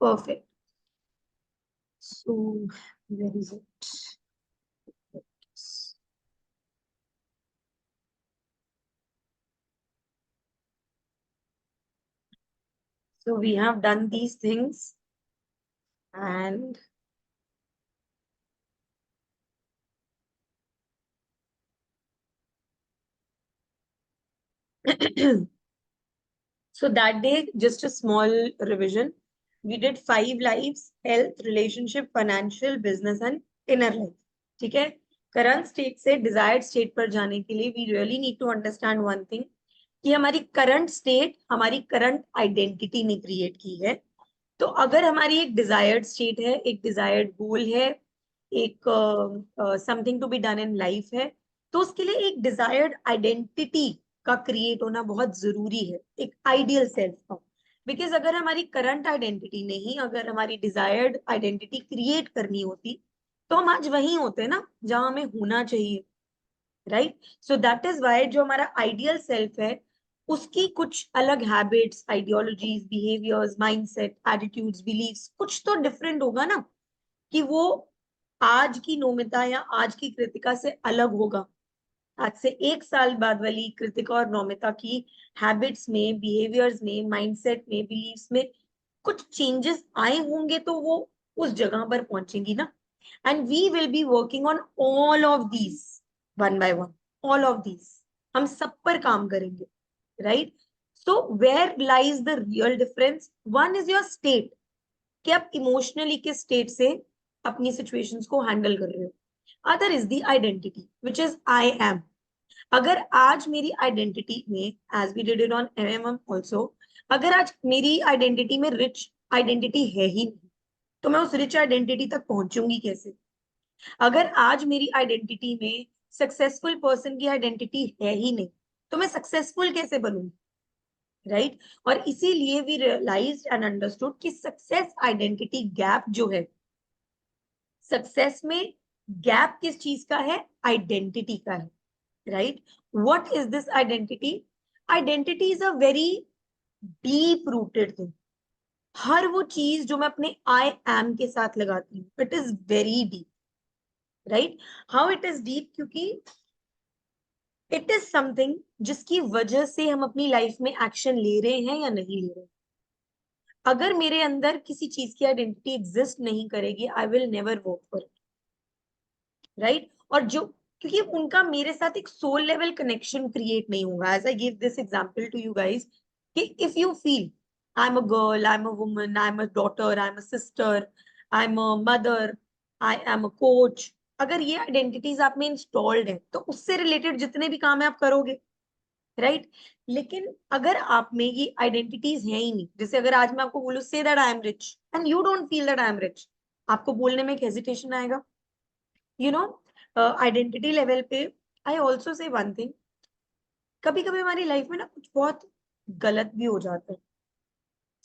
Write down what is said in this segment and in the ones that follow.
Perfect. So, where is it? So we have done these things, and so that day, just a small revision. We did 5 lives: health, relationship, financial, business and inner life. ठीक है? Current state से desired state पर जाने के लिए we really need to understand one thing, कि हमारी current state हमारी करंट आइडेंटिटी ने क्रिएट की है। तो अगर हमारी एक डिजायर्ड स्टेट है, एक डिजायर्ड गोल है, एक something to be done in life है, तो उसके लिए एक डिजायर्ड आइडेंटिटी का क्रिएट होना बहुत जरूरी है, एक आइडियल सेल्फ का। बिकॉज अगर हमारी करंट आइडेंटिटी नहीं, अगर हमारी डिजायर्ड आइडेंटिटी क्रिएट करनी होती, तो हम आज वहीं होते ना जहां हमें होना चाहिए। Right? So that is why जो हमारा आइडियल सेल्फ है, उसकी कुछ अलग habits, ideologies, behaviours, mindset, attitudes, beliefs कुछ तो डिफरेंट होगा ना, कि वो आज की नोमिता या आज की कृतिका से अलग होगा। आज से 1 साल बाद वाली कृतिका और नौमिता की हैबिट्स में, बिहेवियर्स में, माइंडसेट में, बिलीव्स में कुछ चेंजेस आए होंगे, तो वो उस जगह पर पहुंचेंगी ना। And we will be working on all of these, one by one, all of these हम सब पर काम करेंगे। Right? So where lies the real difference? One is your state, कि आप इमोशनली किस स्टेट से अपनी सिचुएशंस को हैंडल कर रहे हो। Other is the identity which is I am. अगर आज मेरी आइडेंटिटी में, as we did it on hmm also, अगर आज मेरी आइडेंटिटी में रिच आइडेंटिटी है ही नहीं, तो मैं उस रिच आइडेंटिटी तक पहुंचूंगी कैसे? अगर आज मेरी आइडेंटिटी में सक्सेसफुल पर्सन की आइडेंटिटी है ही नहीं, तो मैं सक्सेसफुल कैसे बनूंगी? राइट? और इसीलिए वी रियलाइज्ड एंड अंडरस्टूड कि सक्सेस आइडेंटिटी गैप जो है, सक्सेस में गैप किस चीज का है? आइडेंटिटी का है। Right? What is this identity? Identity is a very deep rooted thing. हर वो चीज जो मैं अपने आई एम के साथ लगाती हूँ, it is very deep. Right? How it is deep? क्योंकि इट इज समथिंग जिसकी वजह से हम अपनी लाइफ में एक्शन ले रहे हैं या नहीं ले रहे हैं। अगर मेरे अंदर किसी चीज की आइडेंटिटी एग्जिस्ट नहीं करेगी, आई will never work for it. Right? और जो, क्योंकि उनका मेरे साथ एक सोल लेवल कनेक्शन क्रिएट नहीं होगा। As I give this example to you guys, कि if you feel I am a girl, I am a woman, I am a daughter, I am a sister, I am a mother, I am a coach, अगर ये identities आप में installed है, तो उससे related जितने भी काम है आप करोगे। राइट? लेकिन अगर आप में ये आइडेंटिटीज है ही नहीं, जैसे अगर आज मैं आपको बोलूं say that I am rich and you don't feel that I am rich, आपको बोलने में एक हेजिटेशन आएगा। यू नो, आइडेंटिटी लेवल पे I also say one thing, कभी कभी हमारी लाइफ में ना कुछ बहुत गलत भी हो जाता है।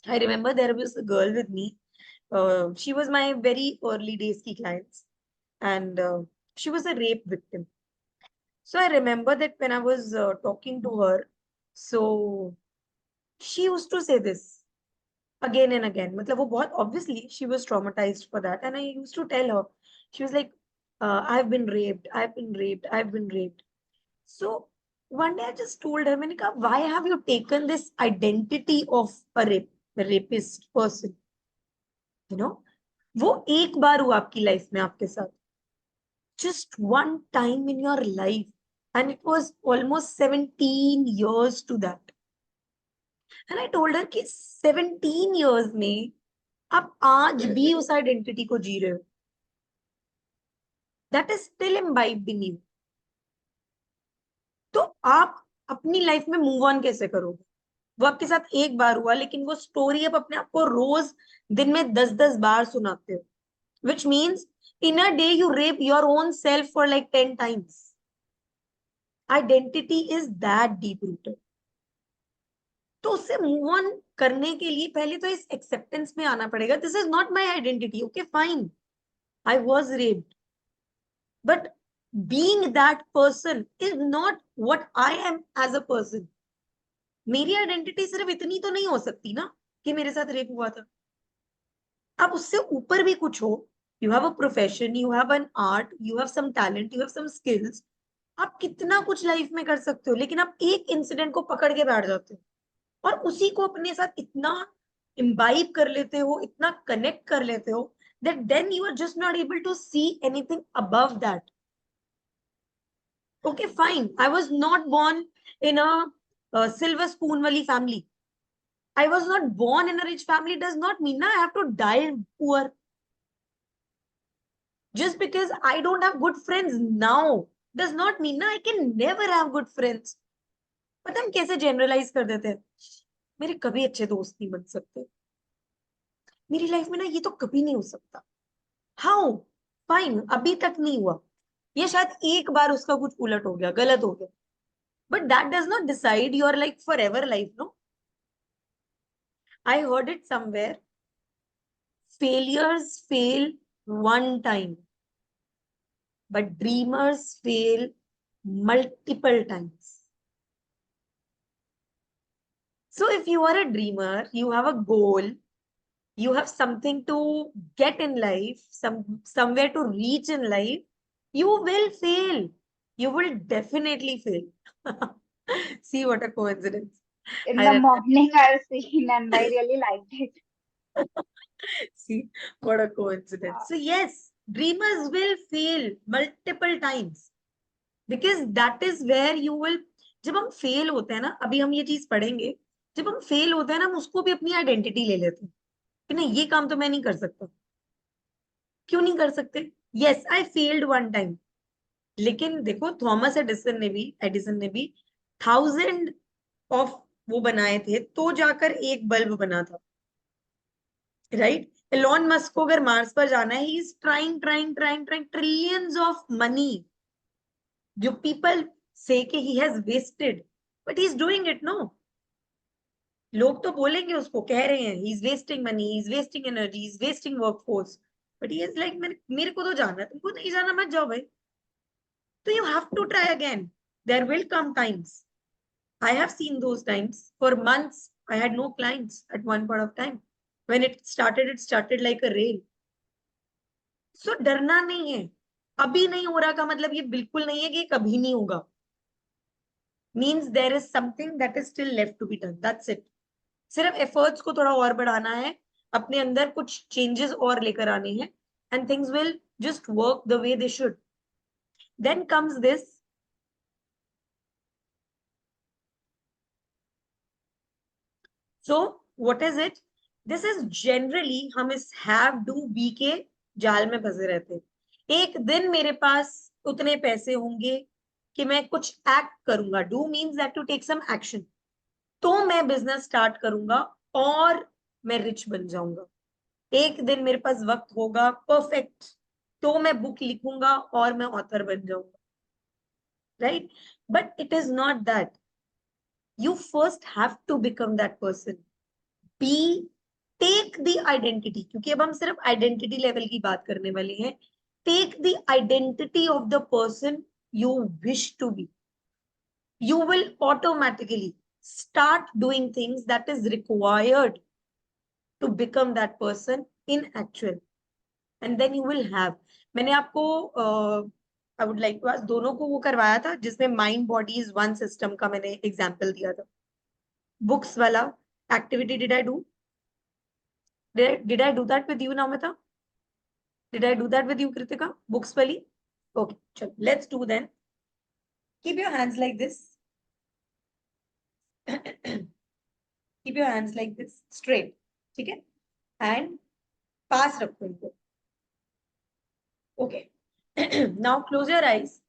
I remember there was a girl with me, she was my very early days की clients, and she was a rape victim. So I remember that when I was talking to her, so she used to say this again and again. मतलब वो बहुत obviously she was traumatized for that, and I used to tell her, she was like, I've been raped, I've been raped, I've been raped. So one day I just told her, मैंने कहा, why have you taken this identity of a rapist person? You know, वो एक बार हुआ आपकी life में आपके साथ, just one time in your life, and it was almost 17 years to that. And I told her कि 17 years में आप आज भी उस आइडेंटिटी को जी रहे हो, that is still imbibed in you. तो आप अपनी लाइफ में मूव ऑन कैसे करोगे? वो आपके साथ एक बार हुआ, लेकिन वो स्टोरी आप अपने आप को रोज दिन में 10-10 बार सुनाते हो, which means in a day you rape your own self for like 10 times. Identity is that deep rooted. तो उससे मूव ऑन करने के लिए पहले तो इस एक्सेप्टेंस में आना पड़ेगा, this is not my identity, okay fine, I was raped, but being that person is not what I am as a person. मेरी आइडेंटिटी सिर्फ इतनी तो नहीं हो सकती ना कि मेरे साथ रेप हुआ था। अब उससे ऊपर भी कुछ हो, you have a profession, you have an art, you have some talent, you have some skills, आप कितना कुछ लाइफ में कर सकते हो, लेकिन आप एक इंसिडेंट को पकड़ के बैठ जाते हो और उसी को अपने साथ इतना इम्बाइब कर लेते हो, इतना कनेक्ट कर लेते हो, that then you are just not able to see anything above that. Okay, fine. I was not born in a silver spoon wali family. I was not born in a rich family does not mean I have to die poor. Just because I don't have good friends now does not mean I can never have good friends. पता हम कैसे generalise कर देते हैं, मेरे कभी अच्छे दोस्त नहीं बन सकते, मेरी लाइफ में ना ये तो कभी नहीं हो सकता. हाउ? फाइन, अभी तक नहीं हुआ, ये शायद एक बार उसका कुछ उलट हो गया, गलत हो गया, but that does not decide your like for ever life. No, I heard it somewhere, failures fail one time, but dreamers fail multiple times. So if you are a dreamer, you have a goal, you have something to get in life, somewhere to reach in life, you will fail. You will definitely fail. See what a coincidence. In the I morning, I've seen and I really liked it. See what a coincidence. So yes, dreamers will fail multiple times because that is where you will. जब हम fail होते हैं ना, अभी हम ये चीज पढ़ेंगे, जब हम फेल होते हैं ना, हम उसको भी अपनी आइडेंटिटी ले लेते हैं कि नहीं, ये काम तो मैं नहीं कर सकता. क्यों नहीं कर सकते? Yes, I failed one time. लेकिन देखो, थॉमस एडिसन ने भी 1000 ऑफ वो बनाए थे तो जाकर एक बल्ब बना था, राइट? एलॉन मस्क को अगर मार्स पर जाना है, he is trying trying trying trying trillions of money, जो पीपल से कि he has wasted, but he is doing it. No, लोग तो बोलेंगे, उसको कह रहे हैं he is wasting money, he is wasting energy, he is wasting workforce, but he is like, मेरे को तो जाना है, तुमको नहीं जाना मत जाओ भाई. तो you have to try again. There will come times. I have seen those times. For months, I had no clients at one point of time. When it started like a rail. So डरना नहीं है. अभी नहीं हो रहा का मतलब ये बिल्कुल नहीं है कि कभी नहीं होगा. Means there is something that is still left to be done. That's it. सिर्फ efforts को थोड़ा और बढ़ाना है, अपने अंदर कुछ changes और लेकर आने हैं, and things will just work the way they should. Then comes this. So what is it? This is generally हम इस have do be के जाल में फंसे रहते हैं. एक दिन मेरे पास उतने पैसे होंगे कि मैं कुछ एक्ट करूंगा. Do means that to take some action. तो मैं बिजनेस स्टार्ट करूंगा और मैं रिच बन जाऊंगा. एक दिन मेरे पास वक्त होगा परफेक्ट, तो मैं बुक लिखूंगा और मैं ऑथर बन जाऊंगा, right? But it is not that. You first have to become that person. Be, take the identity, क्योंकि अब हम सिर्फ आइडेंटिटी लेवल की बात करने वाले हैं. Take the identity of the person you wish to be. You will automatically start doing things that is required to become that person in actual, and then you will have. मैंने आपको I would like to ask, दोनों को वो करवाया था जिसमें mind body is one system का मैंने एग्जांपल दिया था. बुक्स वाला activity did I do? Did I do that with you Namita? Did I do that with you Kritika? Books वाली? ओके, चलो let's do then. Keep your hands like this. Keep your hands like this straight, ठीक है? And पास रखो इनको. Okay. Now close your eyes.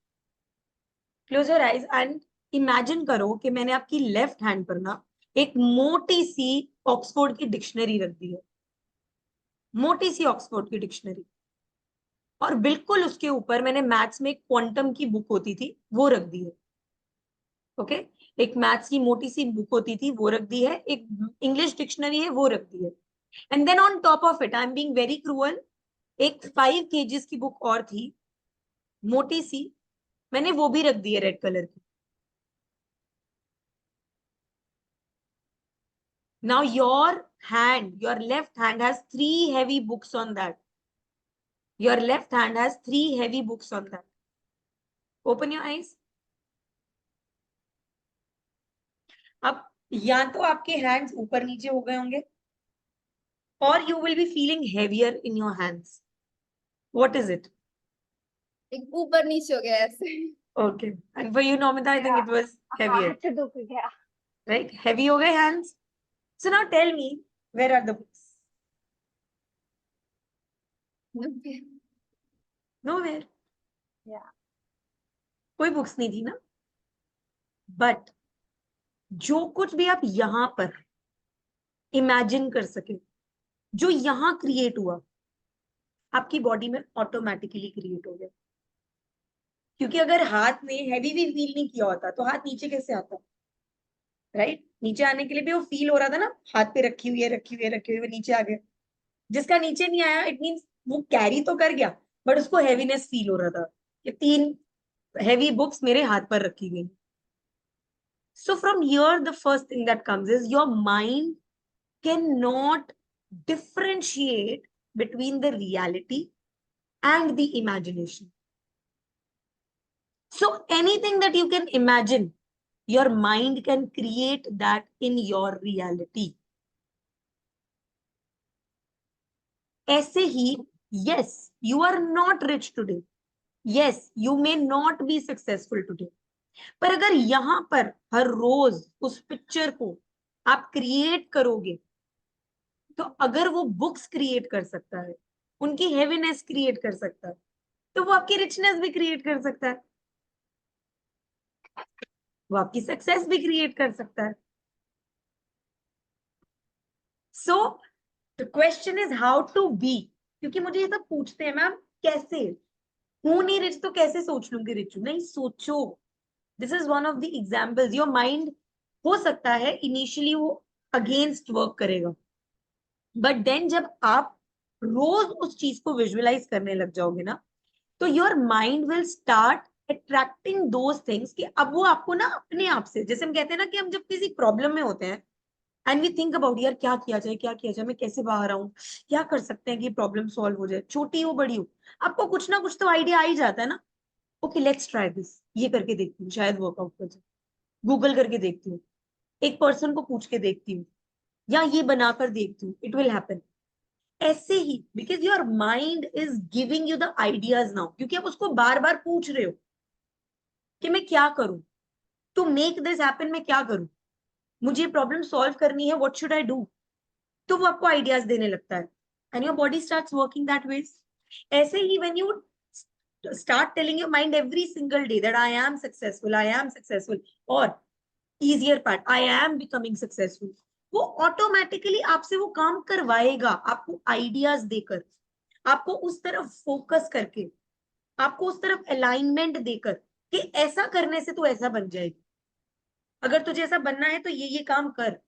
Close your eyes and imagine करो कि मैंने आपकी लेफ्ट हैंड पर ना एक मोटी सी ऑक्सफोर्ड की डिक्शनरी रख दी है. मोटी सी ऑक्सफोर्ड की डिक्शनरी. और बिल्कुल उसके ऊपर मैंने मैथ्स में एक क्वांटम की बुक होती थी वो रख दी है. ओके, एक मैथ्स की मोटी सी बुक होती थी वो रख दी है, एक इंग्लिश डिक्शनरी है वो रख दी है. And then on top of it, I am being very cruel, एक 5 kgs की बुक और थी मोटी सी, मैंने वो भी रख दी है रेड कलर की. Now your hand, your left hand has 3 heavy books on that. Your left hand has 3 heavy books on that. Open your eyes. अब या तो आपके hands ऊपर नीचे हो गए होंगे, or you will be feeling heavier in your hands. What is it? एक ऊपर नीचे हो गया ऐसे. Okay. And for you, Nomita, I think it was heavier. हाथ दुख गया. Right? Heavy हो गए hands. So now tell me, where are the books? Nowhere. Yeah. कोई बुक्स नहीं थी ना. बट जो कुछ भी आप यहां पर इमेजिन कर सके, जो यहां क्रिएट हुआ, आपकी बॉडी में ऑटोमेटिकली क्रिएट हो गया. क्योंकि अगर हाथ ने हैवी भी फील नहीं किया होता तो हाथ नीचे कैसे आता? राइट? नीचे आने के लिए भी वो फील हो रहा था ना, हाथ पे रखी हुई है, रखी हुई है, रखी हुई है, नीचे आ गया. जिसका नीचे नहीं आया, इट मींस वो कैरी तो कर गया, बट उसको हैवीनेस फील हो रहा था कि 3 heavy books मेरे हाथ पर रखी गई. So from here, the first thing that comes is your mind cannot differentiate between the reality and the imagination. So anything that you can imagine, your mind can create that in your reality. ऐसे ही, yes, you are not rich today. Yes, you may not be successful today. पर अगर यहां पर हर रोज उस picture को आप create करोगे, तो अगर वो बुक्स क्रिएट कर सकता है, उनकी हेवीनेस क्रिएट कर सकता है, तो वो आपकी रिचनेस भी क्रिएट कर सकता है, वो आपकी सक्सेस भी क्रिएट कर सकता है. So the question is how to be. क्योंकि मुझे ये सब पूछते हैं, मैम कैसे हूं नहीं रिच तो कैसे सोच लूंगी रिच हूं. नहीं, सोचो. This is one of the examples. Your mind हो सकता है इनिशियली वो अगेंस्ट वर्क करेगा, बट देन जब आप रोज उस चीज को विजुअलाइज करने लग जाओगे ना, तो your mind will start attracting those things कि अब वो आपको ना अपने आप से, जैसे हम कहते हैं ना कि हम जब किसी प्रॉब्लम में होते हैं एंड वी थिंक अबाउट यार क्या किया जाए, क्या किया जाए, मैं कैसे बाहर आऊं, क्या कर सकते हैं कि प्रॉब्लम सॉल्व हो जाए, छोटी हो बड़ी हो, आपको कुछ ना कुछ तो आइडिया आ ही जाता है ना. ओके, लेट्स ट्राई दिस, ये करके देखती हूँ, शायद वर्कआउट कर जाए, गूगल करके देखती हूँ, एक पर्सन को पूछ के देखती हूँ, या ये बनाकर देखती हूँ, इट विल हैपन. ऐसे ही, because your mind is giving you the ideas now, क्योंकि आप उसको बार बार पूछ रहे हो कि मैं क्या करूं, टू मेक दिस हैपन मैं क्या करूं, मुझे प्रॉब्लम सॉल्व करनी है, व्हाट शुड आई डू. तो वो आपको आइडियाज देने लगता है and your body starts working that way. ऐसे ही when you start telling your mind every single day that I am successful, or easier part, I am becoming successful, वो automatically आपसे वो काम करवाएगा, आपको आइडियाज देकर, आपको उस तरफ फोकस करके, आपको उस तरफ अलाइनमेंट देकर कि ऐसा करने से तो ऐसा बन जाएगी, अगर तुझे ऐसा बनना है तो ये काम कर.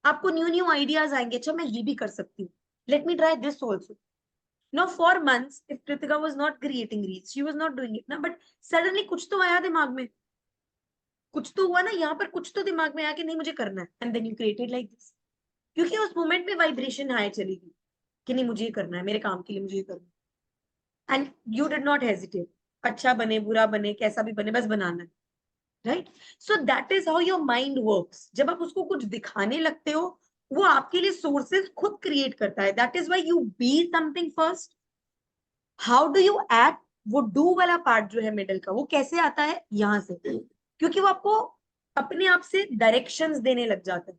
आपको न्यू न्यू आइडियाज आएंगे, अच्छा मैं ये भी कर सकती हूँ, let me try this also. Now for months, if Kritika was not creating reels, she was not doing it ना, but suddenly कुछ तो आया दिमाग में, कुछ तो हुआ ना, यहाँ पर कुछ तो दिमाग में आया कि नहीं मुझे करना है, and then you created like this. क्योंकि उस मोमेंट में वाइब्रेशन हाई चली गई कि नहीं मुझे ये करना है, मेरे काम के लिए मुझे ये करना है, and you did not hesitate. अच्छा बने, बुरा बने, कैसा भी बने, बस बनाना है. Right? So that is how your mind works. जब आप उसको कुछ दिखाने लगते हो, वो आपके लिए सोर्सेज खुद क्रिएट करता है. That is why you be something first. How do you act, वो डू वाला पार्ट जो है मिडल का, वो कैसे आता है? यहां से, क्योंकि वो आपको अपने आप से डायरेक्शंस देने लग जाता है.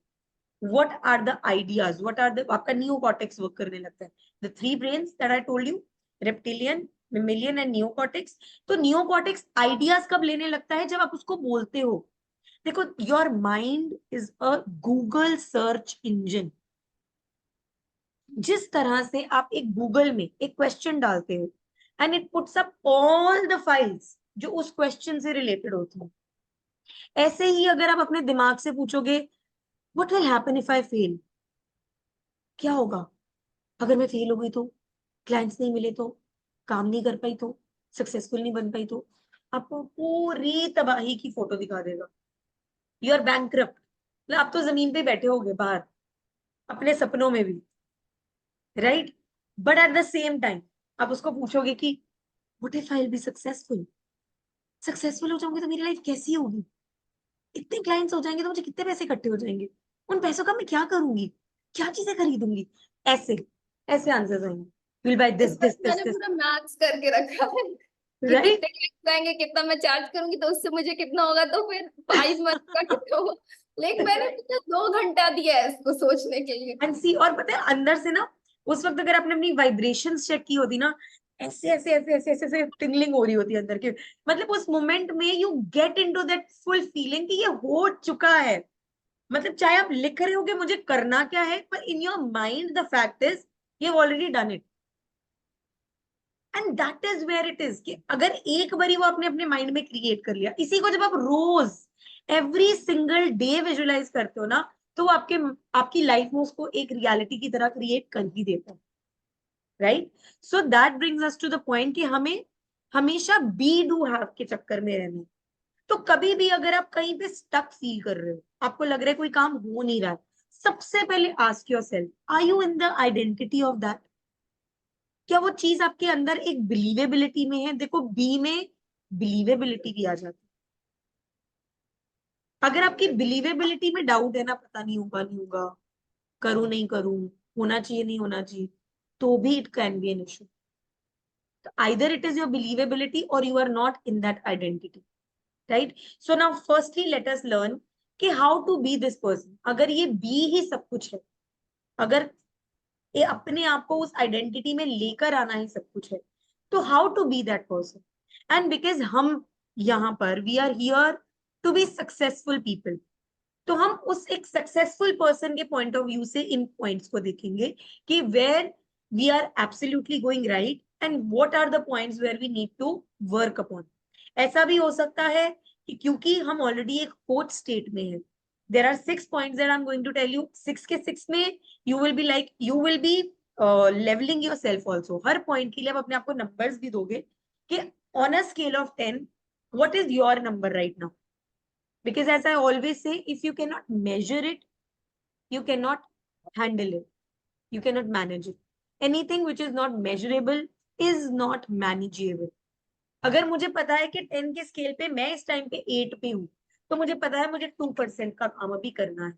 what are the ideas, what are the, आपका नियोकॉर्टेक्स वर्क करने लगता है. the 3 brains that I told you, reptilian, mammalian and neocortex. तो नियोकॉर्टेक्स आइडियाज कब लेने लगता है? जब आप उसको बोलते हो. देखो, your mind is a Google search engine. जिस तरह से आप एक गूगल में एक क्वेश्चन डालते हो and it puts up all the files जो उस क्वेश्चन से रिलेटेड होती है, ऐसे ही अगर आप अपने दिमाग से पूछोगे what will happen if I fail, क्या होगा अगर मैं फेल हो गई तो, क्लाइंट्स नहीं मिले तो, काम नहीं कर पाई तो, सक्सेसफुल नहीं बन पाई तो, आपको पूरी तबाही की फोटो दिखा देगा. You are bankrupt. मतलब आप तो जमीन पे बैठे होगे बाहर, अपने सपनों में भी, right? But at the same time आप उसको पूछोगे कि what if I will be successful, successful हो जाऊंगी तो मेरी लाइफ कैसी होगी, इतने क्लाइंट्स हो जाएंगे तो मुझे कितने पैसे इकट्ठे हो जाएंगे, उन पैसों का मैं क्या करूंगी, क्या चीजें खरीदूंगी, ऐसे ऐसे आंसर्स आएंगे, विल बाय दिस इसका दिस तो दिस मैंने दिस, पूरा मैथ्स करके रखा है कि राइट? कितने क्लिक्स आएंगे, कितना मैं चार्ज करूंगी तो उससे मुझे कितना होगा, तो फिर 5 मंथ का कितना होगा। लेकिन मैंने पूरा 2 घंटा दिया है इसको सोचने के लिए। एंड सी, और पता है अंदर से ना, उस वक्त अगर आपने अपनी वाइब्रेशंस चेक की होती ना, ऐसे ऐसे ऐसे ऐसे ऐसे ऐसे टिंगलिंग हो रही होती है अंदर के, मतलब उस मोमेंट में you get into that full feeling कि ये हो चुका है। मतलब चाहे आप लिख रहे हो कि मुझे करना क्या है, पर in your mind the fact is you have already done it. And that is where it is, कि अगर एक बारी वो आपने अपने माइंड में क्रिएट कर लिया, इसी को जब आप रोज एवरी सिंगल डे विजुलाइज करते हो ना, तो वो आपके आपकी लाइफ में उसको एक रियलिटी की तरह क्रिएट कर ही देता है, right? So that brings us to the point कि हमें हमेशा बी डू हैव के चक्कर में रहना है। तो कभी भी अगर आप कहीं पे स्टक फील कर रहे हो, आपको लग रहा है कोई काम हो नहीं रहा है, सबसे पहले ask yourself, are you in the identity of that? क्या वो चीज आपके अंदर एक बिलीवेबिलिटी में है? देखो, बी में बिलीवेबिलिटी भी आ जाती है। अगर आपकी बिलीवेबिलिटी में डाउट है ना, पता नहीं होगा नहीं होगा, करूं नहीं करूं, होना चाहिए नहीं होना चाहिए, तो भी it can be an issue. तो either it is your believability और you are not in that identity, right? So now firstly let us learn कि how to be this person. अगर ये बी ही सब कुछ है, अगर ये अपने आप को उस आइडेंटिटी में लेकर आना ही सब कुछ है, तो how to be that person? And because हम यहाँ पर we are here to be successful people, तो हम उस एक सक्सेसफुल पर्सन के पॉइंट ऑफ व्यू से इन पॉइंट्स को देखेंगे कि where we are absolutely going right and what are the points where we need to work upon. ऐसा भी हो सकता है कि क्योंकि हम ऑलरेडी एक फोर्थ स्टेट में है, there are 6 points that I am going to tell you, 6 के 6 में you will be like you will be levelling your self also. हर पॉइंट के लिए आप अपने आप को नंबर्स भी दोगे कि on a scale of 10 what is your number right now. Because as I always say, if you cannot measure it, you cannot handle it. You cannot manage it. Anything which is not measurable is not manageable. अगर मुझे पता है कि 10 के scale पे मैं इस time पे 8 पे हूँ, तो मुझे पता है मुझे 2% का काम अभी करना है।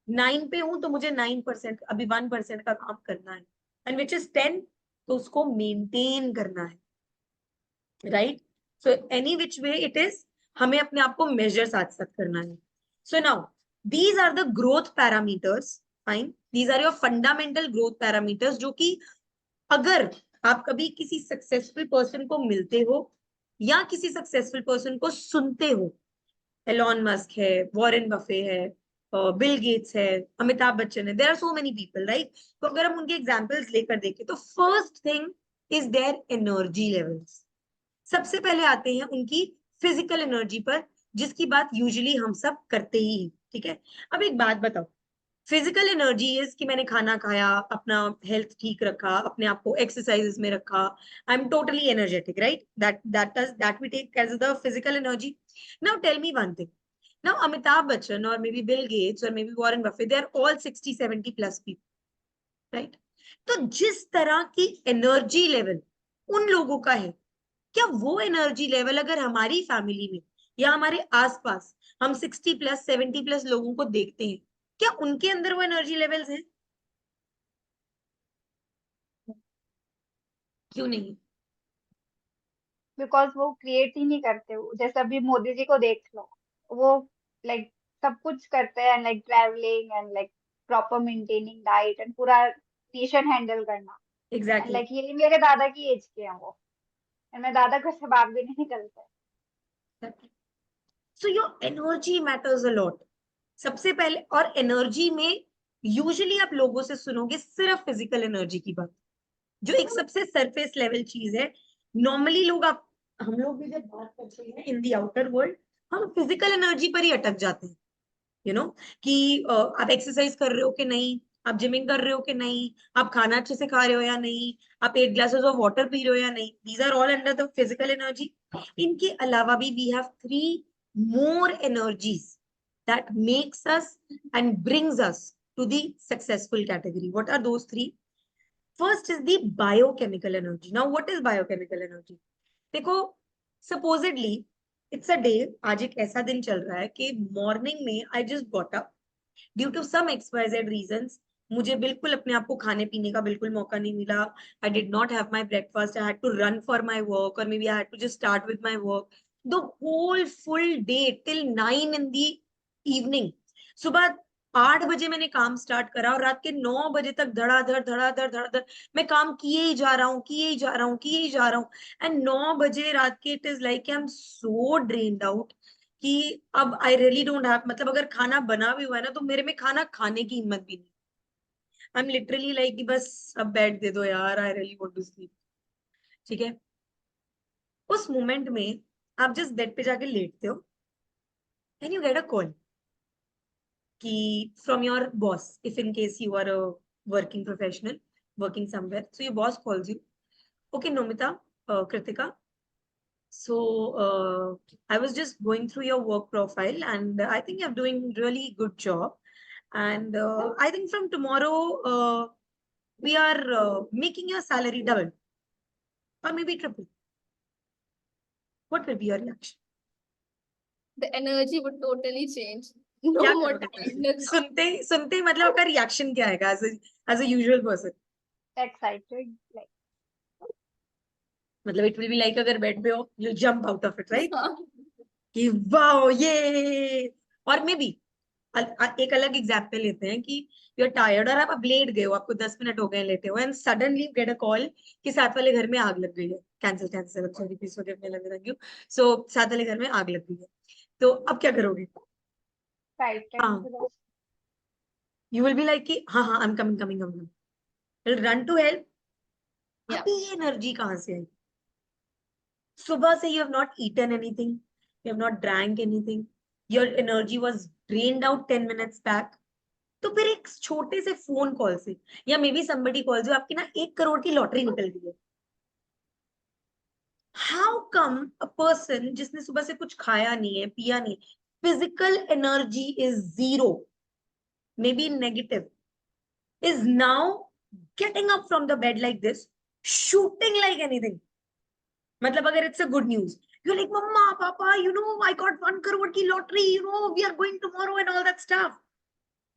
9 पे हूँ तो मुझे 9% अभी 1% का काम करना है, एंड विच इज 10, तो उसको मेंटेन करना है, right? So any which way it is, हमें अपने आप को मेजर साथ साथ करना है। So now these are the growth parameters, fine, these are your fundamental growth parameters, जो कि अगर आप कभी किसी सक्सेसफुल पर्सन को मिलते हो या किसी सक्सेसफुल पर्सन को सुनते हो, एलॉन मस्क है, वॉरेन बफे है, बिल गेट्स है, अमिताभ बच्चन है, there are so many people, right? तो अगर हम उनके एग्जाम्पल्स लेकर देखें, तो first thing is their energy levels. सबसे पहले आते हैं उनकी फिजिकल एनर्जी पर, जिसकी बात यूजुअली हम सब करते ही, ठीक है? अब एक बात बताओ, फिजिकल एनर्जी इज कि मैंने खाना खाया, अपना हेल्थ ठीक रखा, अपने आप को एक्सरसाइजेस में रखा, I am totally energetic, right? That we take as the physical energy. Now tell me one thing, now Amitabh Bachchan और मे बी बिल गेट्स और maybe Warren Buffett, they are all 60-70 plus people, right? तो जिस तरह की energy level उन लोगों का है, क्या वो एनर्जी लेवल अगर हमारी फैमिली में या हमारे आसपास हम 60+, 70+ लोगों को देखते हैं, क्या उनके अंदर वो एनर्जी लेवल्स हैं? क्यों नहीं? बिकॉज वो क्रिएट ही नहीं करते। जैसे अभी मोदी जी को देख लो, वो लाइक सब कुछ करते हैं, like travelling and like proper maintaining diet and पूरा नेशन हैंडल करना। एंड एग्जैक्टली, लाइक ये मेरे दादा की एज के हैं वो, एंड मेरे दादा घर से बाहर भी नहीं निकलते। So your energy matters a lot, सबसे पहले। और एनर्जी में यूजुअली आप लोगों से सुनोगे सिर्फ फिजिकल एनर्जी की बात, जो एक सबसे सरफेस लेवल चीज है। नॉर्मली लोग, आप हम लोग भी जब बात करते हैं इन दी आउटर वर्ल्ड, हम फिजिकल एनर्जी पर ही अटक जाते हैं, यू नो, कि आप एक्सरसाइज कर रहे हो कि नहीं, आप जिमिंग कर रहे हो कि नहीं, आप खाना अच्छे से खा रहे हो या नहीं, आप 8 ग्लासेस ऑफ वाटर पी रहे हो या नहीं, these are all under the physical energy. इनके अलावा भी we have 3 more energies that makes us and brings us to the successful category. What are those three? First is the biochemical energy. Now what is biochemical energy? देखो, supposedly it's a day, आज एक ऐसा दिन चल रहा है कि morning में I just got up due to some XYZ reasons. मुझे बिल्कुल अपने आप को खाने पीने का बिल्कुल मौका नहीं मिला. I did not have my breakfast. I had to run for my work, or maybe I had to just start with my work. The whole full day till 9 in the evening. सुबह 8 बजे मैंने काम start करा और रात के 9 बजे तक धड़ाधड़ धड़ाधड़ धड़ाधड़ मैं काम किए ही जा रहा हूँ, किए ही जा रहा हूँ, किए ही जा रहा हूँ. एंड 9 बजे रात के it is like I am so drained out कि अब आई रियली डोंट हैव, मतलब अगर खाना बना भी हुआ है ना तो मेरे में खाना खाने की हिम्मत भी नहीं. आई एम लिटरली लाइक कि बस अब बेड दे दो यार, I really want to sleep. ठीक है, उस मोमेंट में आप जस्ट बेड पे जाके लेटते हो and you get a call कि from your boss, if in case you are a working professional working somewhere, so your boss calls you, okay Nomita, Kritika, so I was just going through your work profile and I think you're doing really good job, and I think from tomorrow we are making your salary double or maybe triple. What will be your reaction? The energy would totally change. No क्या more करोगे तुम? tiredness. सुनते सुनते ही मतलब आपका reaction क्या आएगा as a usual person? Excited, like मतलब it will be like अगर बेड पे हो you jump out of it, right? हाँ. कि वाओ ये. और मे बी एक अलग एग्जाम्पल लेते हैं कि यू आर टायर्ड और आप अब लेट गए हो, आपको 10 मिनट हो गए लेटे हो and suddenly get a call कि साथ वाले घर में आग लग गई है. Cancel cancel, sorry please forgive me, thank you. So साथ वाले घर में आग लग गई है, तो अब क्या करोगे? frightened. हाँ, यू विल बी लाइक कि हाँ हाँ I am coming coming coming, will run to help. Yeah. अभी ये एनर्जी कहाँ से आई? सुबह से you have not eaten anything, you have not drank anything, your energy was drained out 10 minutes back. तो फिर एक छोटे से फोन कॉल से या maybe somebody calls you, आपकी ना 1 करोड़ की लॉटरी निकल गई है. हाउ कम अ पर्सन जिसने सुबह से कुछ खाया नहीं है, पिया नहीं, physical energy is zero, may be negative, is now getting up from the bed like this, shooting like anything. मतलब अगर it's a good news, you're like mama papa, you know I got 1 crore की lottery, you know we are going tomorrow and all that stuff.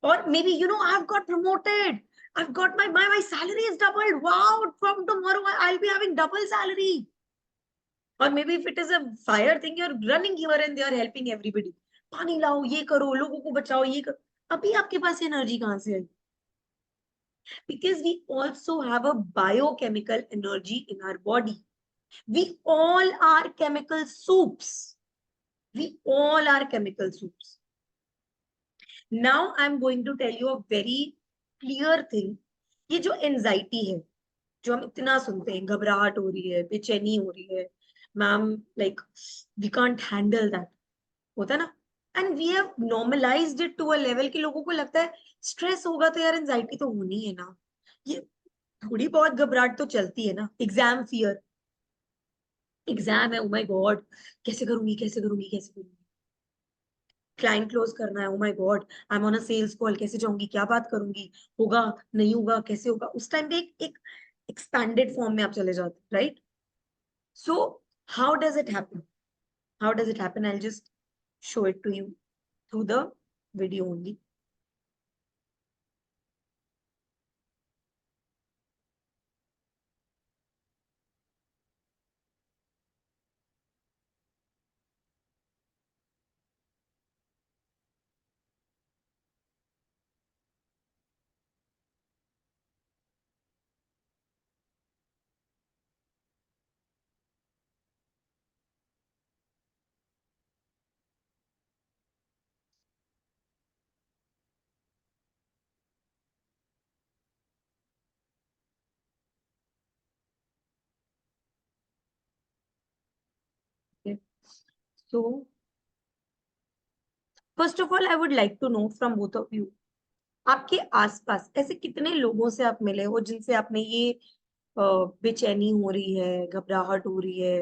Or maybe you know I've got promoted, I've got my salary is doubled, wow, from tomorrow I'll be having double salary. Or maybe if it is a fire thing, you're running here and there helping everybody, पानी लाओ, ये करो, लोगों को बचाओ, ये करो. अभी आपके पास एनर्जी कहाँ से आई? Because we also have a biochemical energy in our body. We all are chemical soups. We all are chemical soups. Now I'm going to tell you a very clear thing. ये जो anxiety है, जो हम इतना सुनते हैं, घबराहट हो रही है, बेचैनी हो रही है, ma'am like we can't handle that, होता है ना. And we have normalised it to a level कि लोगों को लगता है स्ट्रेस होगा तो यार एंजाइटी तो होनी है ना, ये थोड़ी बहुत घबराहट तो चलती है ना. एग्जाम फियर, एग्जाम है, ओ माय गॉड कैसे करूंगी कैसे करूंगी कैसे करूंगी. क्लाइंट क्लोज करना है, oh my God I am on a sales call, कैसे जाऊंगी, क्या बात करूंगी, होगा नहीं होगा, कैसे होगा. उस टाइम पे एक एक्सपैंडेड फॉर्म में आप चले जाते, right? So how does it happen? How does it happen? I just show it to you through the video only. So first of all I would like to know from both of you, आपके आसपास ऐसे कितने लोगों से आप मिले हो जिनसे आपने ये बेचैनी हो रही है, घबराहट हो रही है,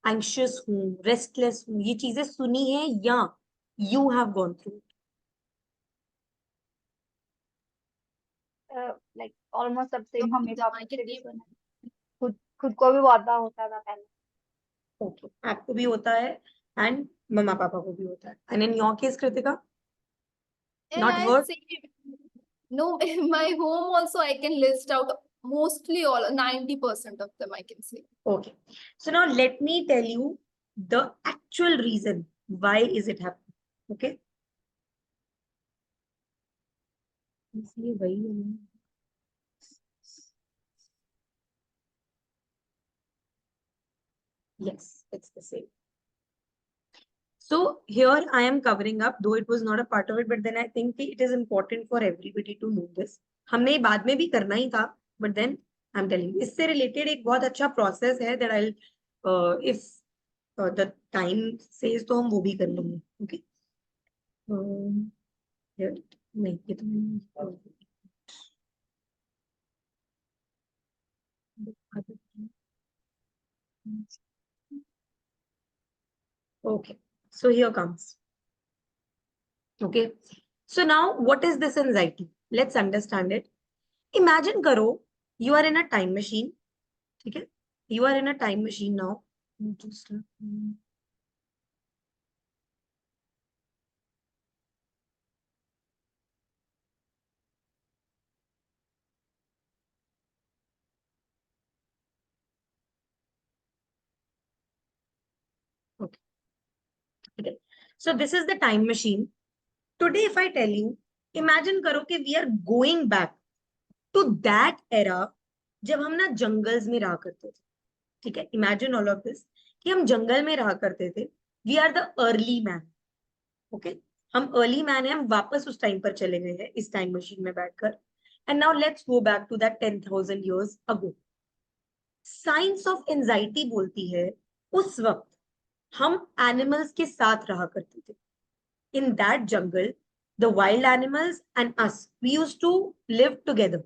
एंग्शियस हूँ, रेस्टलेस हूँ, ये चीजें सुनी है या you have gone through? Like almost सब सेम, मम्मी I पापा can से भी name सुना है। खुद खुद को भी बहुत बार होता था पहले। ओके, आपको भी होता है एंड मम्मा पापा को भी होता है, and in your case Kritika, and not I work? say no, in my home also I can list out mostly all 90% of them I can say. Okay, so now let me tell you the actual reason why is it happening. Okay, इसलिए वही है। Yes, it's the same. So here I am covering up, though it was not a part of it, but then I think it is important for everybody to know this. हमने ये बाद में भी करना ही था, but then I'm telling you, इससे related एक बहुत अच्छा process है that I'll, if the time says तो हम वो भी कर लेंगे. Okay. Here, नहीं ये तो okay. So here comes. Okay. So now what is this anxiety? Let's understand it. Imagine करो, you are in a time machine. ठीक है? You are in a time machine now. Just okay. Okay. So this is the time machine. Today, if I tell you, imagine करो कि we are going back to that era जब हम ना jungles में रहा करते थे. ठीक है? Imagine all of this कि हम जंगल में रहा करते थे. We are the early man. Okay? हम अर्ली मैन हैं, हम वापस उस टाइम पर चले गए हैं इस टाइम मशीन में बैठकर. And now let's go back to that 10,000 years ago. Science of anxiety बोलती है उस वक्त हम एनिमल्स के साथ रहा करते थे. In that jungle the wild animals and us we used to live together.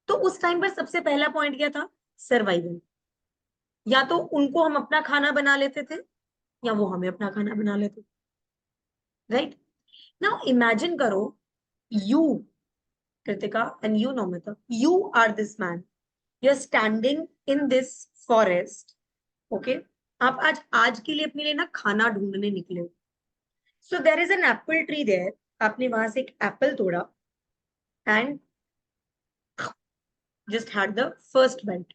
तो उस टाइम पर सबसे पहला पॉइंट क्या था? सर्वाइवल. या तो उनको हम अपना खाना बना लेते थे या वो हमें अपना खाना बना लेते थे. राइट? नाउ इमेजिन करो, you Kritika and you Namita, you are this man, you're standing in this forest. Okay, आप आज के लिए अपने लिए ना खाना ढूंढने निकले हो. So there is an apple tree there. आपने वहां से एक एप्पल तोड़ा and just had the first bite.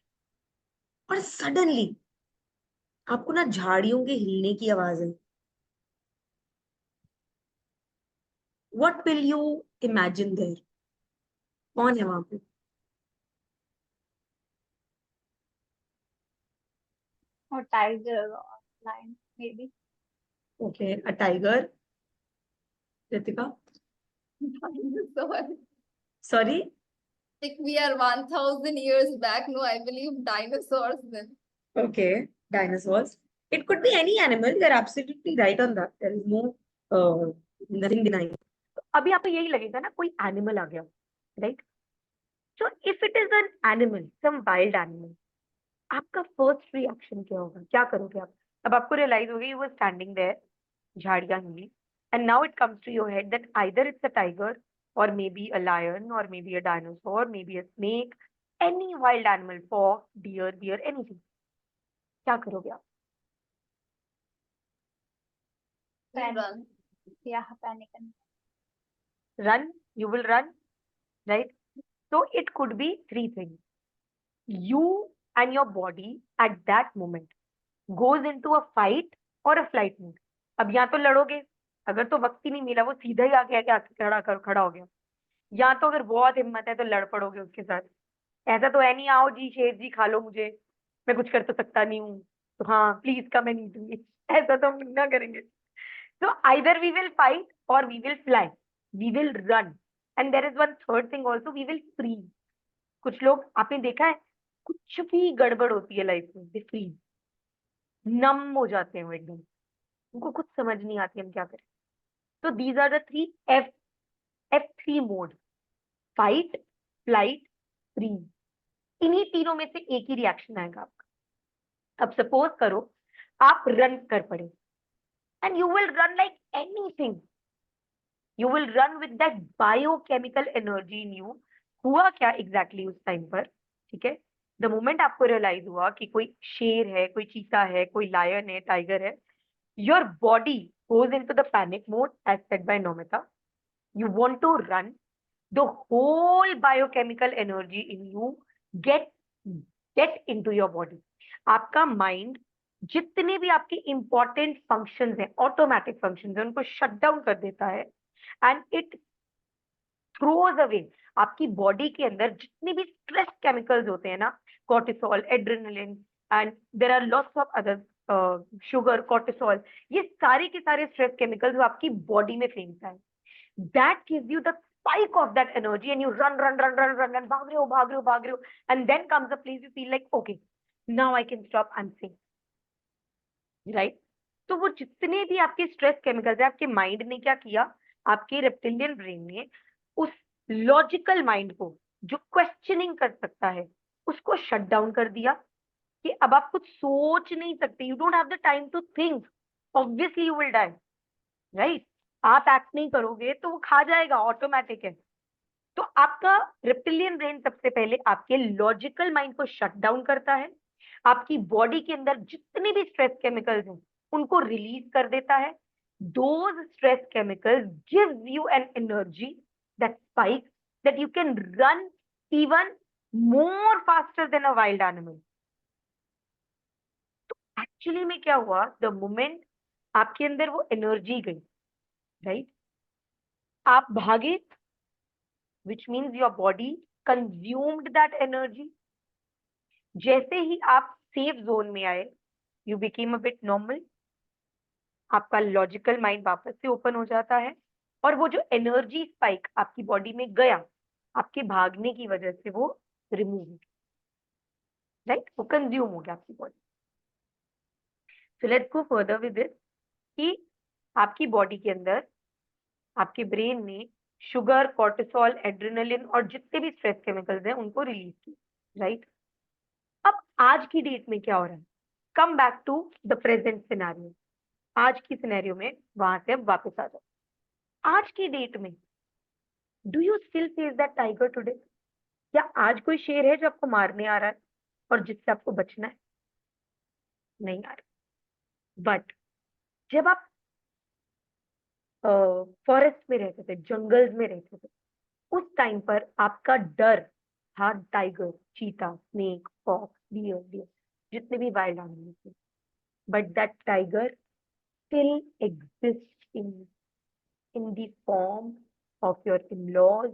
और suddenly आपको ना झाड़ियों के हिलने की आवाज है. What will you imagine there? कौन है वहां पे? और टाइगर और lion maybe. Okay, a tiger. Kritika, Dinosaur. sorry. Like we are 1000 years back. No, I believe dinosaurs then. Okay, dinosaurs. It could be any animal. You're absolutely right on that. There is no nothing denying. अभी आपको यही लगेगा ना कोई animal आ गया, right? So if it is an animal, some wild animal, आपका first reaction क्या होगा? क्या करोगे आप? अब आपको रियलाइज होगी यू वर स्टैंडिंग देयर, झाड़ियां हिली, and now it comes to your head that either it's a tiger or maybe a lion or maybe a dinosaur, maybe a snake, any wild animal, fox, deer, anything. क्या करोगे आप? Run. या panic करना. Run, you will run, right? So it could be three things. You and your body at that moment goes into a fight or a flight mode. अब या तो लड़ोगे, अगर तो वक्त ही नहीं मिला, वो सीधा ही आके खड़ा हो गया, या तो अगर बहुत हिम्मत है तो लड़ पड़ोगे उसके साथ. ऐसा तो है नहीं, आओ जी शेर जी खा लो मुझे, मैं कुछ कर तो सकता नहीं हूँ, तो हाँ प्लीज कम एंड ईट मी. ऐसा तो हम ना करेंगे. So either we will fight or we will fly. We will run. And there is one third thing also, we will freeze. कुछ लोग आपने देखा है, कुछ भी गड़बड़ होती है लाइफ में, they freeze. नम हो जाते हैं वो एकदम, उनको कुछ समझ नहीं आती हम क्या करें. So these are the three F3 mode: fight, flight, freeze. इन्हीं तीनों में से एक ही रिएक्शन आएगा आपका. अब सपोज करो आप रन कर पड़े, and you will run like anything. You will run with that biochemical energy in you. हुआ क्या एग्जैक्टली उस टाइम पर, ठीक है, द मोमेंट आपको रियलाइज हुआ कि कोई शेर है, कोई चीता है, कोई लायन है, टाइगर है, your body goes into the panic mode as said by Nomita. You want to run. The whole biochemical energy in you get into your body. आपका माइंड जितने भी आपके इंपॉर्टेंट फंक्शंस हैं, ऑटोमेटिक फंक्शंस हैं, उनको shut down कर देता है एंड इट थ्रोज अवे आपकी बॉडी के अंदर जितने भी स्ट्रेस केमिकल्स होते हैं ना, cortisol, adrenaline and there are lots of other, sugar, cortisol, ये सारे के सारे स्ट्रेस केमिकल्स वो आपकी बॉडी में फेंकता है. That gives you the spike of that energy and you run, भाग रहे हो, and then comes a place you feel like, okay, now I can stop, I'm safe, right? तो वो जितने भी आपके स्ट्रेस केमिकल्स है, आपके माइंड ने क्या किया, आपके रेप्टिलियन ब्रेन ने उस लॉजिकल माइंड को जो क्वेश्चनिंग कर सकता है उसको शट डाउन कर दिया कि अब आप कुछ सोच नहीं सकते, you don't have the time to think, obviously you will die, right? आप एक्ट नहीं करोगे तो वो खा जाएगा, ऑटोमेटिक है. तो आपका रेप्टिलियन ब्रेन सबसे पहले आपके लॉजिकल माइंड को शट डाउन करता है, आपकी बॉडी के अंदर जितने भी स्ट्रेस केमिकल्स हैं उनको रिलीज कर देता है. Those stress chemicals gives you an energy that spikes that you can run even more faster than a wild animal. तो एक्चुअली में क्या हुआ, द मोमेंट आपके अंदर वो एनर्जी गई, राइट, आप भागे, which means your body consumed that energy. जैसे ही आप सेफ जोन में आए, you became a bit normal, आपका लॉजिकल माइंड वापस से ओपन हो जाता है और वो जो एनर्जी स्पाइक आपकी बॉडी में गया, आपके भागने की वजह से वो रिमूव हो गया, राइट, वो कंज्यूम हो गया आपकी body. So let's go further with this कि आपकी बॉडी के अंदर आपके ब्रेन ने शुगर, कॉर्टिसोल, एड्रेनलिन और जितने भी स्ट्रेस केमिकल्स हैं उनको रिलीज की, राइट? अब आज की डेट में क्या हो रहा है, come back to the present scenario. आज की सिनेरियो में वहां से अब वापस आ जाओ. आज की डेट में do you still face that tiger today? क्या आज कोई शेर है जो आपको मारने आ रहा है और जिससे आपको बचना है? नहीं आ रहा. बट जब आप फॉरेस्ट में रहते थे, जंगल्स में रहते थे, उस टाइम पर आपका डर था टाइगर, चीता, स्नेक, फॉक्स, डियर, जितने भी वाइल्ड एनिमल्स थे. But that tiger still exists in the form of your in-laws,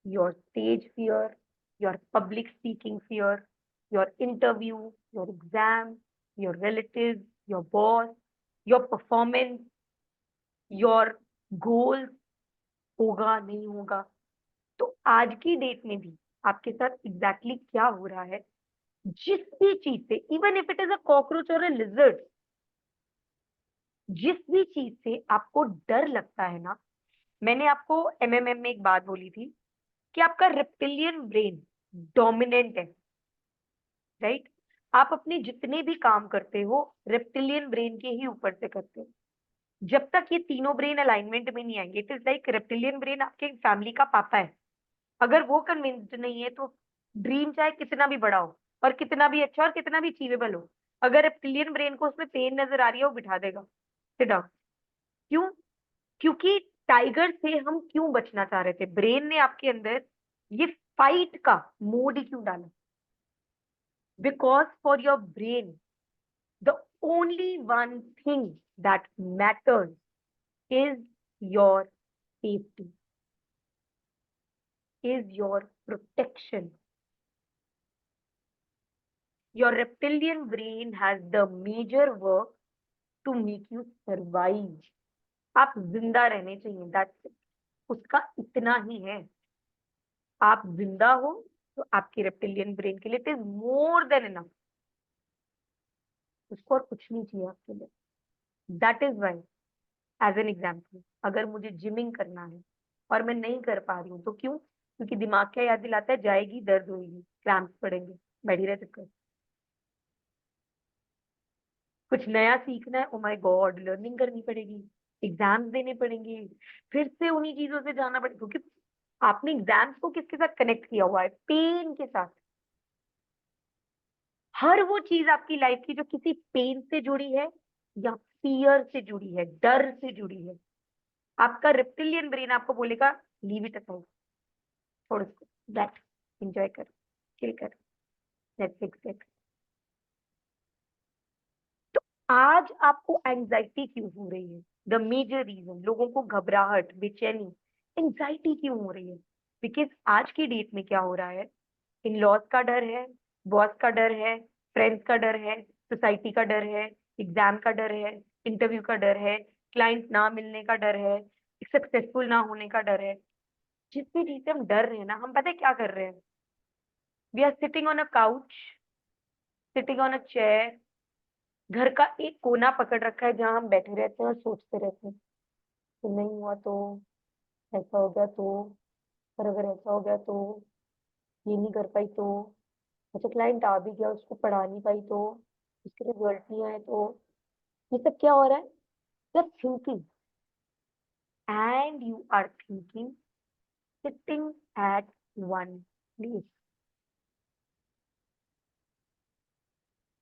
your stage fear, your public speaking fear, your interview, your exam, your relatives, your boss, your performance, your goals, होगा नहीं होगा. तो आज की date में भी आपके साथ एग्जैक्टली क्या हो रहा है, जिस भी चीज से, even if it is a cockroach और अ लिजर्ड, जिस भी चीज से आपको डर लगता है ना, मैंने आपको एमएमएम में एक बात बोली थी कि आपका रेप्टिलियन ब्रेन डोमिनेंट है, राइट? आप अपने जितने भी काम करते हो रेप्टिलियन ब्रेन के ही ऊपर से करते हो. जब तक ये तीनों ब्रेन अलाइनमेंट में नहीं आएंगे, it is like reptilian brain आपके फैमिली का पापा है. अगर वो कन्विंस्ड नहीं है तो ड्रीम चाहे कितना भी बड़ा हो और कितना भी अच्छा और कितना भी अचीवेबल हो, अगर रेप्टिलियन ब्रेन को उसमें पेन नजर आ रही है वो बिठा देगा. Sit down. क्यों? क्योंकि टाइगर से हम क्यों बचना चाह रहे थे, ब्रेन ने आपके अंदर ये फाइट का मोड ही क्यों डाला? Because for your brain the only one thing that matters is your safety, is your protection. Your reptilian brain has the major work to make you survive. आप जिंदा रहने चाहिए, that's it. उसका इतना ही है. आप जिंदा हो तो आपके रेप्टिलियन ब्रेन के लिए it is more than enough. उसको और कुछ नहीं चाहिए आपके लिए. That is why, as an example, अगर मुझे जिमिंग करना है और मैं नहीं कर पा रही हूँ तो क्यों? क्योंकि दिमाग क्या याद दिलाता है, जाएगी, दर्द होगी, क्रैम्प्स पड़ेंगे, बैठी रह चक्कर. कुछ नया सीखना है, ओ माय गॉड, लर्निंग करनी पड़ेगी, एग्जाम्स देने पड़ेंगे, फिर से उन्हीं चीजों से जाना पड़ेगा, क्योंकि आपने एग्जाम्स को किसके साथ कनेक्ट किया हुआ है? पेन के साथ। हर वो चीज आपकी लाइफ की जो किसी पेन से जुड़ी है या फियर से जुड़ी है, डर से जुड़ी है, आपका रिप्टिलियन ब्रेन आपको बोलेगा लीव इट असाइड, छोड़ इसको, बैठ, एंजॉय कर, चिल कर, नेटफ्लिक्स देख। तो आज आपको एंजाइटी क्यों हो रही है? द मेजर रीजन, लोगों को घबराहट, बेचैनी, एंजाइटी क्यों हो रही है? बिकॉज आज की डेट में क्या हो रहा है, इन लॉज का डर है, बॉस का डर है, फ्रेंड्स का डर है, सोसाइटी का डर है, एग्जाम का डर है, इंटरव्यू का डर है, क्लाइंट ना मिलने का डर है, सक्सेसफुल ना होने का डर है। जिस भी चीज से हम डर रहे हैं ना, हम पता है क्या कर रहे हैं? We are sitting on a couch, sitting on a chair, घर का एक कोना पकड़ रखा है जहां हम बैठे रहते हैं और सोचते रहते हैं कि नहीं हुआ तो, ऐसा हो गया तो, और अगर ऐसा हो गया तो, ये नहीं कर पाई तो, अच्छा क्लाइंट आ भी गया उसको पढ़ा नहीं पाई तो, उसके रिजल्ट नहीं आए तो। ये सब क्या हो रहा है? You thinking, and you are thinking sitting at one place.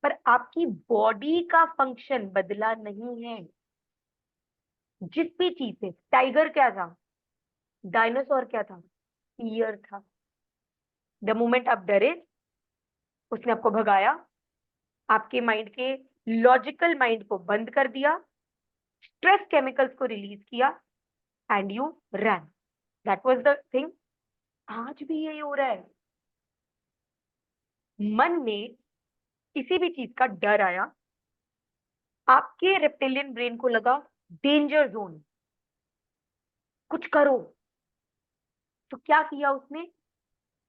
पर आपकी बॉडी का फंक्शन बदला नहीं है। जिस भी चीज से, टाइगर क्या था, डायनासोर क्या था, फियर था। द मोमेंट आप डरे, उसने आपको भगाया, आपके माइंड के लॉजिकल माइंड को बंद कर दिया, स्ट्रेस केमिकल्स को रिलीज किया, and you run. That was the thing. आज भी यही हो रहा है। मन में किसी भी चीज का डर आया, आपके रेप्टिलियन ब्रेन को लगा डेंजर जोन, कुछ करो। तो क्या किया उसने?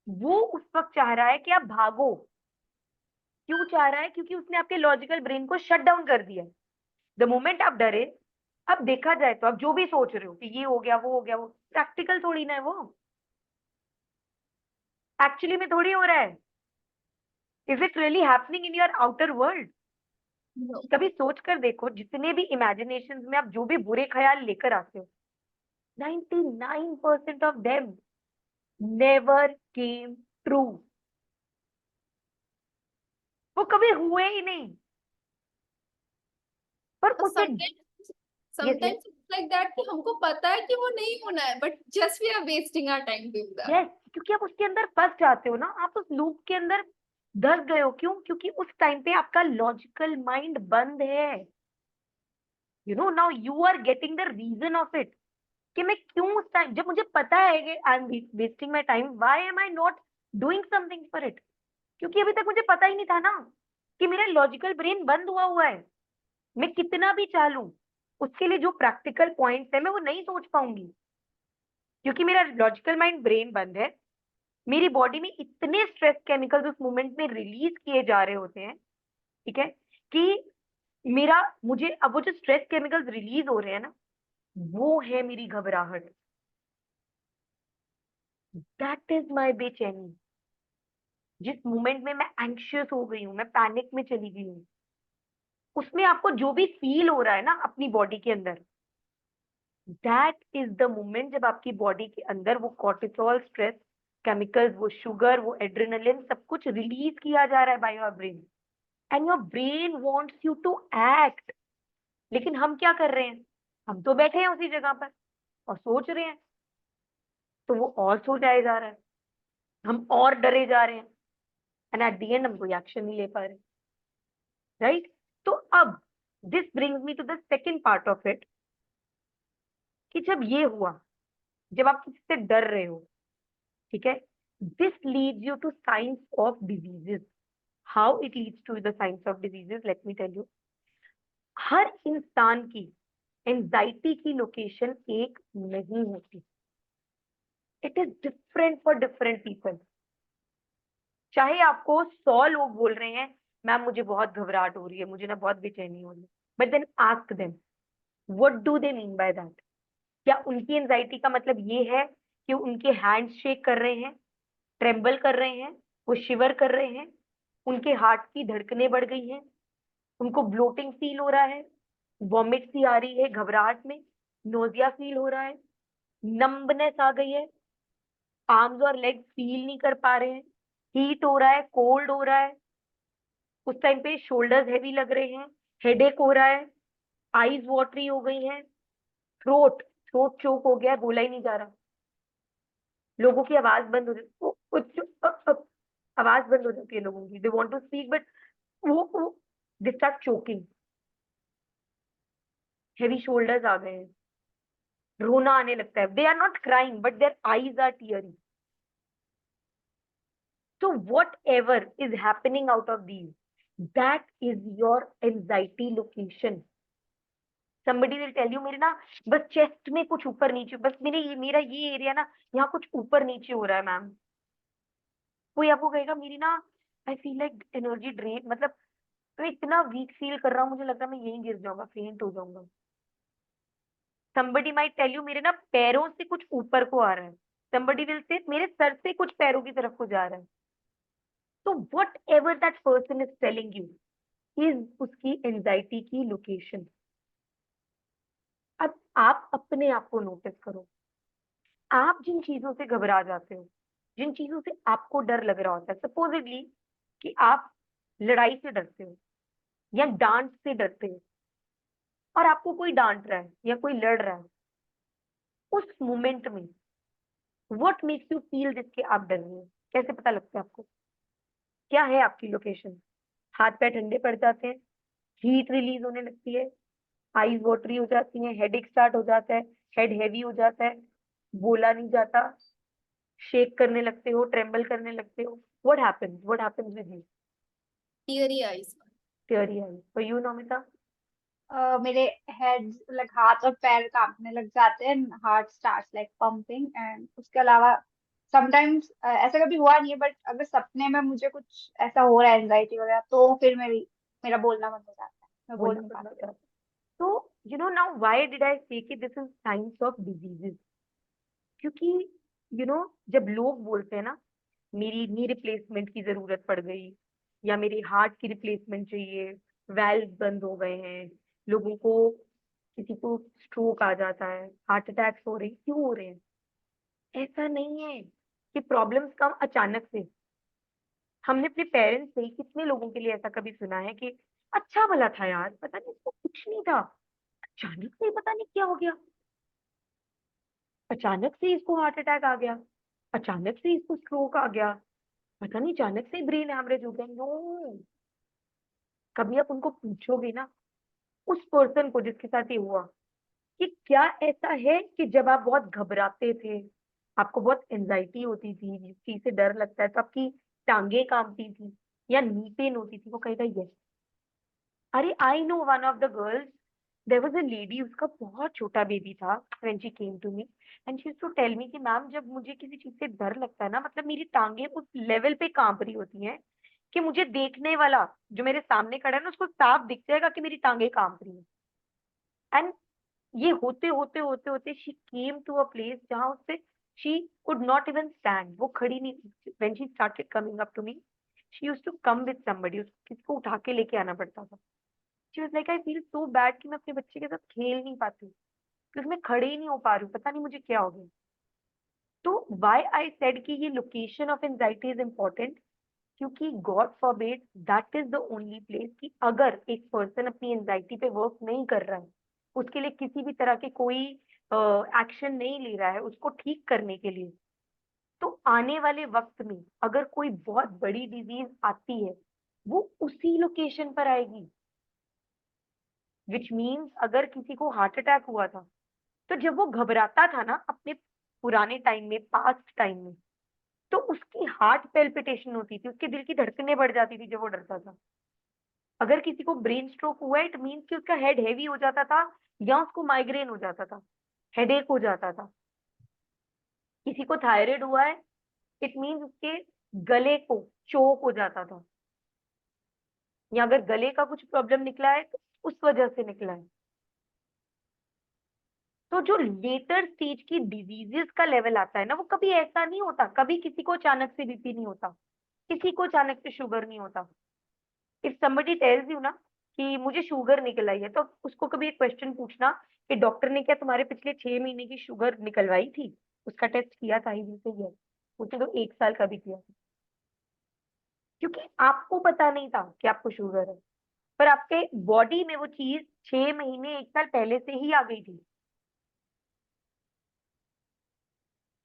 वो उस वक्त चाह रहा है कि आप भागो। क्यों चाह रहा है? क्योंकि उसने आपके लॉजिकल ब्रेन को शट डाउन कर दिया। द मोमेंट आप डरे, अब देखा जाए तो आप जो भी सोच रहे हो कि ये हो गया, वो हो गया, वो प्रैक्टिकल थोड़ी ना है, वो एक्चुअली में थोड़ी हो रहा है। Is it really happening in your outer world? No. कभी सोच कर देखो, जितने भी इमेजिनेशन में आप जो भी बुरे ख्याल लेकर आते हो, 99% of them never came true. वो कभी हुए ही नहीं। पर तो उसे, sometimes yes yes sometimes it's like that कि हमको पता है कि वो नहीं होना है, but just we are wasting our time doing that. Yes, क्योंकि आप उसके अंदर फंस जाते हो ना, आप उस लूप के अंदर धस गए हो। क्यों? क्योंकि उस टाइम पे आपका लॉजिकल माइंड बंद है। You know, now you are getting the reason of it, कि मैं क्यों उस टाइम, जब मुझे पता है कि I am wasting my time, why am I not doing something for it? क्योंकि अभी तक मुझे पता ही नहीं था ना कि मेरा लॉजिकल ब्रेन बंद हुआ है। मैं कितना भी चालूं, उसके लिए जो प्रैक्टिकल पॉइंट्स है मैं वो नहीं सोच पाऊंगी, क्योंकि मेरा लॉजिकल माइंड ब्रेन बंद है। मेरी बॉडी में इतने स्ट्रेस केमिकल्स उस मोमेंट में रिलीज किए जा रहे होते हैं, ठीक है, कि मेरा, मुझे अब वो जो स्ट्रेस केमिकल्स रिलीज हो रहे हैं ना, वो है मेरी घबराहट। दैट इज माई बेचैनी। जिस मोमेंट में मैं एंक्शियस हो गई हूँ, मैं पैनिक में चली गई हूँ, उसमें आपको जो भी फील हो रहा है ना अपनी बॉडी के अंदर, दैट इज द मोमेंट जब आपकी बॉडी के अंदर वो कॉर्टिसोल, स्ट्रेस केमिकल्स, वो शुगर, वो एड्रेनलिन, सब कुछ रिलीज किया जा रहा है by your brain, and your brain wants you to act. लेकिन हम क्या कर रहे हैं? हम तो बैठे हैं उसी जगह पर और सोच रहे हैं, तो वो और सोचाया जा रहा है, हम और डरे जा रहे हैं, एंड एट द एंड हम कोई एक्शन नहीं ले पा रहे। राइट? तो अब this brings me to the second part of it, कि जब ये हुआ, जब आप किसी से डर रहे हो, ठीक है, this leads you to science of diseases. How it leads to the science of diseases, let me tell you. हर इंसान की एंजाइटी की लोकेशन एक नहीं होती। It is different for different people. चाहे आपको 100 लोग बोल रहे हैं मैम मुझे बहुत घबराहट हो रही है, मुझे ना बहुत बेचैनी हो रही है, but then ask them what do they mean by that. क्या उनकी एंजाइटी का मतलब ये है कि उनके हैंड्स शेक कर रहे हैं, ट्रेम्बल कर रहे हैं, वो शिवर कर रहे हैं, उनके हार्ट की धड़कनें बढ़ गई हैं, उनको ब्लोटिंग फील हो रहा है, वॉमिट सी आ रही है घबराहट में, नोजिया फील हो रहा है, नंबनेस आ गई है? आर्म्स और लेग्स फील नहीं कर पा रहे हैं, हीट हो रहा है, कोल्ड हो रहा है, उस टाइम पे शोल्डर्स हैवी लग रहे हैं, हेडेक हो रहा है, आईज वाटरी हो गई हैं, थ्रोट थ्रोट चोक हो गया है, बोला ही नहीं जा रहा, लोगों की आवाज बंद हो जाती, आवाज बंद हो जाती है लोगों की, they want to speak but वो they start choking, heavy shoulders आ गए हैं, रोना आने लगता है, they are not crying but their eyes are tearing. So whatever is happening out of these, that is your anxiety location. Somebody will tell you मेरे ना बस चेस्ट में कुछ ऊपर नीचे, बस मेरा ये एरिया ना यहाँ कुछ ऊपर नीचे हो रहा है मैम. कोई आपको कहेगा मेरी ना I feel like energy drain, मतलब मैं इतना वीक फील कर रहा हूँ, मुझे लग रहा है मैं यहीं गिर जाऊंगा, फेंट हो जाऊंगा. somebody might tell you मेरे ना पैरों से कुछ ऊपर को आ रहा है. somebody will say मेरे सर से कुछ पैरों की तरफ को जा रहा है. तो whatever that person is telling you is उसकी एंजाइटी की लोकेशन. अब आप अपने आप को नोटिस करो, आप जिन चीजों से घबरा जाते हो, जिन चीजों से आपको डर लग रहा होता है, सपोजिटली कि आप लड़ाई से डरते हो या डांट से डरते हो और आपको कोई डांट रहा है या कोई लड़ रहा है, उस मोमेंट में what makes you feel this कि आप डर रहे हो, कैसे पता लगता है आपको, क्या है आपकी लोकेशन? हाथ पैर ठंडे पड़ जाते हैं, हीट रिलीज होने लगती है, आईज वाटरी हो जाती हैं, हेडेक स्टार्ट हो जाता है, हेड हैवी हो जाता है, बोला नहीं जाता, शेक करने लगते हो, ट्रेम्बल करने लगते हो. What happens with you? Teary eyes. Teary I. For you Namita? मेरे हेड लाइक हाथ और पैर कांपने लग जाते हैं, heart starts like pumping, and उसके अलावा समटाइम्स ऐसा कभी हुआ नहीं है, बट अगर सपने में मुझे कुछ ऐसा हो रहा है एंजाइटी वगैरह, तो फिर मेरा बोलना बंद हो जाता है, मैं बोल बोलना नहीं बंद हो पाती. जाता है. तो you know now why did I से कि this is science of diseases? क्योंकि जब लोग बोलते हैं ना मेरी नी रिप्लेसमेंट की जरूरत पड़ गई या मेरे हार्ट की रिप्लेसमेंट चाहिए, वेल्व बंद हो गए हैं, लोगों को किसी को स्ट्रोक आ जाता है, हार्ट अटैक्स हो रहे हैं, क्यों हो रहे हैं? ऐसा नहीं है कि प्रॉब्लम्स कम अचानक से. हमने अपने पेरेंट्स से कितने लोगों के लिए ऐसा कभी सुना है कि अच्छा भला था यार, पता नहीं इसको कुछ नहीं था, अचानक से पता नहीं क्या हो गया, अचानक से इसको हार्ट अटैक आ गया, अचानक से इसको स्ट्रोक आ गया, पता नहीं अचानक से ब्रेन हैमरेज हो गया. नो, कभी आप उनको पूछोगे ना, उस पर्सन को जिसके साथ ये हुआ, कि क्या ऐसा है कि जब आप बहुत घबराते थे, आपको बहुत एंजाइटी होती थी, जिस चीज से डर लगता है तो आपकी टांगे कांपती थी या नी पेन होती थी, वो कहेगा यस. अरे I know one of the girls, there was a lady, उसका बहुत छोटा बेबी था when she came to me and she used to tell me कि मैम जब मुझे किसी चीज से डर लगता है ना, मतलब मेरी टांगे उस लेवल पे कांप रही होती हैं कि मुझे देखने वाला जो मेरे सामने खड़ा है ना उसको साफ दिख जाएगा कि मेरी टांगे कांप रही है. एंड ये होते होते होते होते she came to a place जहां उससे she could not even stand, वो खड़ी नहीं. When she started coming up to me, she used to come with somebody, किसको उठा के लेके आना पड़ता था. She was like I feel so bad कि मैं अपने बच्चे के साथ खेल नहीं पाती क्योंकि मैं खड़े ही नहीं हो पा रही हूँ, पता नहीं मुझे क्या हो गया. तो व्हाई आई सेड कि ये location of anxiety is important, क्योंकि God forbid that is the only place कि अगर एक पर्सन अपनी एंजाइटी पे वर्क नहीं कर रहा है, उसके लिए किसी भी तरह के कोई एक्शन नहीं ले रहा है उसको ठीक करने के लिए, तो आने वाले वक्त में अगर कोई बहुत बड़ी डिजीज आती है वो उसी लोकेशन पर आएगी. विच मीन्स अगर किसी को हार्ट अटैक हुआ था तो जब वो घबराता था ना अपने पुराने टाइम में, पास्ट टाइम में, तो उसकी हार्ट पेल्पिटेशन होती थी, उसके दिल की धड़कनें बढ़ जाती थी जब वो डरता था. अगर किसी को ब्रेन स्ट्रोक हुआ है इट मीन्स कि उसका हेड हैवी हो जाता था या उसको माइग्रेन हो जाता था, हेडेक हो जाता था. किसी को थायराइड हुआ है इट मीन्स उसके गले को चोक हो जाता था, या अगर गले का कुछ प्रॉब्लम निकला है तो उस वजह से निकला है. तो जो लेटर स्टेज की डिजीजेस का लेवल आता है ना, वो कभी ऐसा नहीं होता, कभी किसी को अचानक से बीपी नहीं होता, किसी को अचानक से शुगर नहीं होता. इफ somebody tells you ना कि मुझे शुगर निकल आई है, तो उसको कभी एक क्वेश्चन पूछना कि डॉक्टर ने क्या तुम्हारे पिछले 6 महीने की शुगर निकलवाई थी, उसका टेस्ट किया था? ही से यस. उसने तो 1 साल का भी किया था, क्योंकि आपको पता नहीं था कि आपको शुगर है, पर आपके बॉडी में वो चीज 6 महीने 1 साल पहले से ही आ गई थी।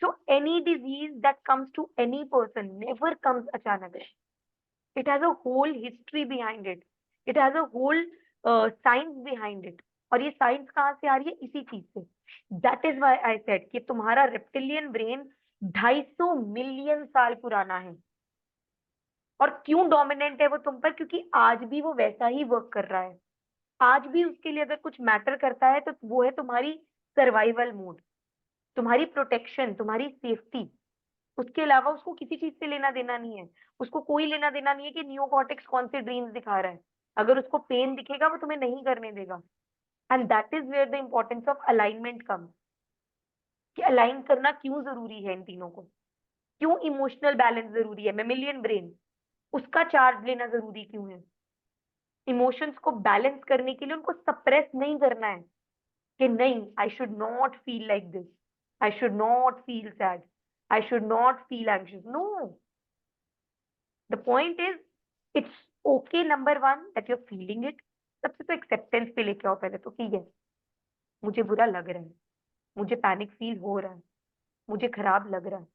So any disease that comes to any person never comes अचानक. It has a whole history behind it. It has a whole science behind it. और ये साइंस कहाँ से आ रही है? इसी चीज से. That is why I said कि तुम्हारा रेप्टिलियन ब्रेन 250 मिलियन साल पुराना है. और क्यों डोमिनेंट है वो तुम पर? क्योंकि आज भी वो वैसा ही वर्क कर रहा है. आज भी उसके लिए अगर कुछ मैटर करता है तो वो है तुम्हारी सर्वाइवल मोड, तुम्हारी प्रोटेक्शन, तुम्हारी सेफ्टी. उसके अलावा उसको किसी चीज से लेना देना नहीं है. उसको कोई लेना देना नहीं है कि नियोकॉर्टेक्स कौन से ड्रीम्स दिखा रहा है. अगर उसको पेन दिखेगा वो तुम्हें नहीं करने देगा. And that is where the importance of alignment comes. कि अलाइन करना क्यों जरूरी है इन तीनों को, क्यों इमोशनल बैलेंस जरूरी है. मेमिलियन ब्रेन, उसका चार्ज लेना जरूरी क्यों है? इमोशंस को बैलेंस करने के लिए उनको सप्रेस नहीं करना है कि नहीं, I should not feel like this, I should not feel sad, I should not feel anxious. No. The point is, it's okay, number one, that you're feeling it. सबसे तो एक्सेप्टेंस पे लेके आओ पहले तो कि yes, मुझे बुरा लग रहा है, मुझे पैनिक फील हो रहा है, मुझे खराब लग रहा है.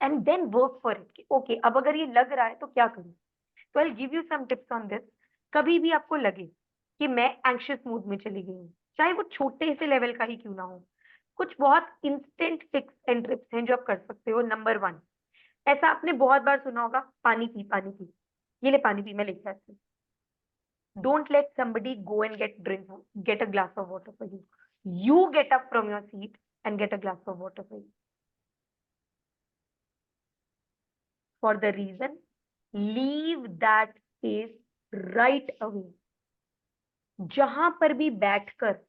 And then work for it. Okay, अब अगर ये लग रहा है तो क्या करूं? तो I give you some tips on this. कभी भी आपको लगे कि मैं एंग्शियस मूड में चली गई हूँ, चाहे वो छोटे से लेवल का ही क्यों ना हो, कुछ बहुत इंस्टेंट टिप्स एंड ट्रिक्स हैं जो आप कर सकते हो. नंबर 1, ऐसा आपने बहुत बार सुना होगा, पानी पी, पानी पी. ये ले पानी पी, मैं लेके आती हूँ. Don't let somebody go and get a glass of water for you. You get up from your seat and get a glass of water for you. For the reason, leave that space right away. जहां पर भी बैठकर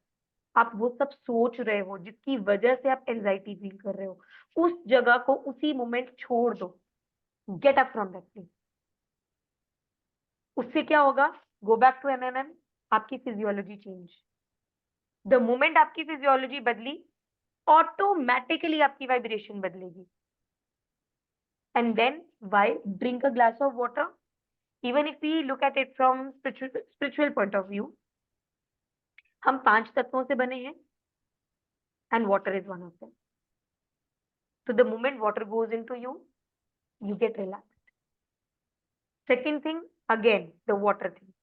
आप वो सब सोच रहे हो जिसकी वजह से आप एंजाइटी फील कर रहे हो, उस जगह को उसी मोमेंट छोड़ दो. Get up from that place. उससे क्या होगा? Go back to hmm. आपकी फिजियोलॉजी चेंज. द मोमेंट आपकी फिजियोलॉजी बदली, ऑटोमेटिकली आपकी वाइब्रेशन बदलेगी. And then why drink a glass of water. Even if we look at it from spiritual point of view, हम 5 तत्वों से बने हैं and water is one of them. So the moment water goes into you, you get relaxed. Second thing, again, the water thing.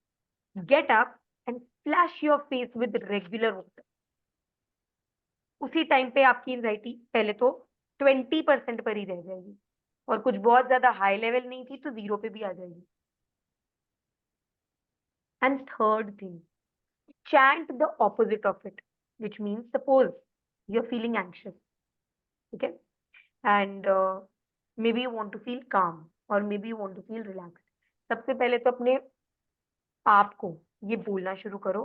Get up and splash your face with regular water. उसी time पे आपकी anxiety पहले तो 20% पर ही रह जाएगी, और कुछ बहुत ज्यादा हाई लेवल नहीं थी तो 0 पे भी आ जाएगी. And third thing, chant the opposite of it, which means suppose you're feeling anxious, okay, and maybe you want to feel calm or maybe you want to feel relaxed. सबसे पहले तो अपने आप को ये बोलना शुरू करो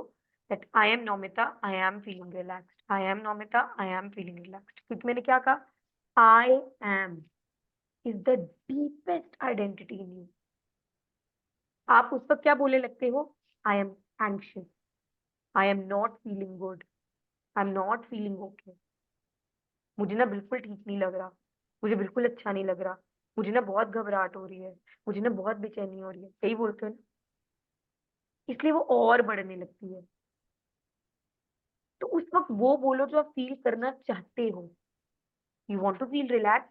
that I am Nomita, I am feeling relaxed. I am Nomita, I am feeling relaxed. क्योंकि मैंने क्या कहा? I am is the deepest identity in you. आप उस वक्त क्या बोलने लगते हो? I am anxious. I am not feeling good. I am not feeling okay. मुझे ना बिल्कुल ठीक नहीं लग रहा, मुझे बिल्कुल अच्छा नहीं लग रहा, मुझे ना बहुत घबराहट हो रही है, मुझे ना बहुत बेचैनी हो रही है. यही बोलते हो ना? इसलिए वो और बढ़ने लगती है. तो उस वक्त वो बोलो जो आप फील करना चाहते हो. You want to feel relax,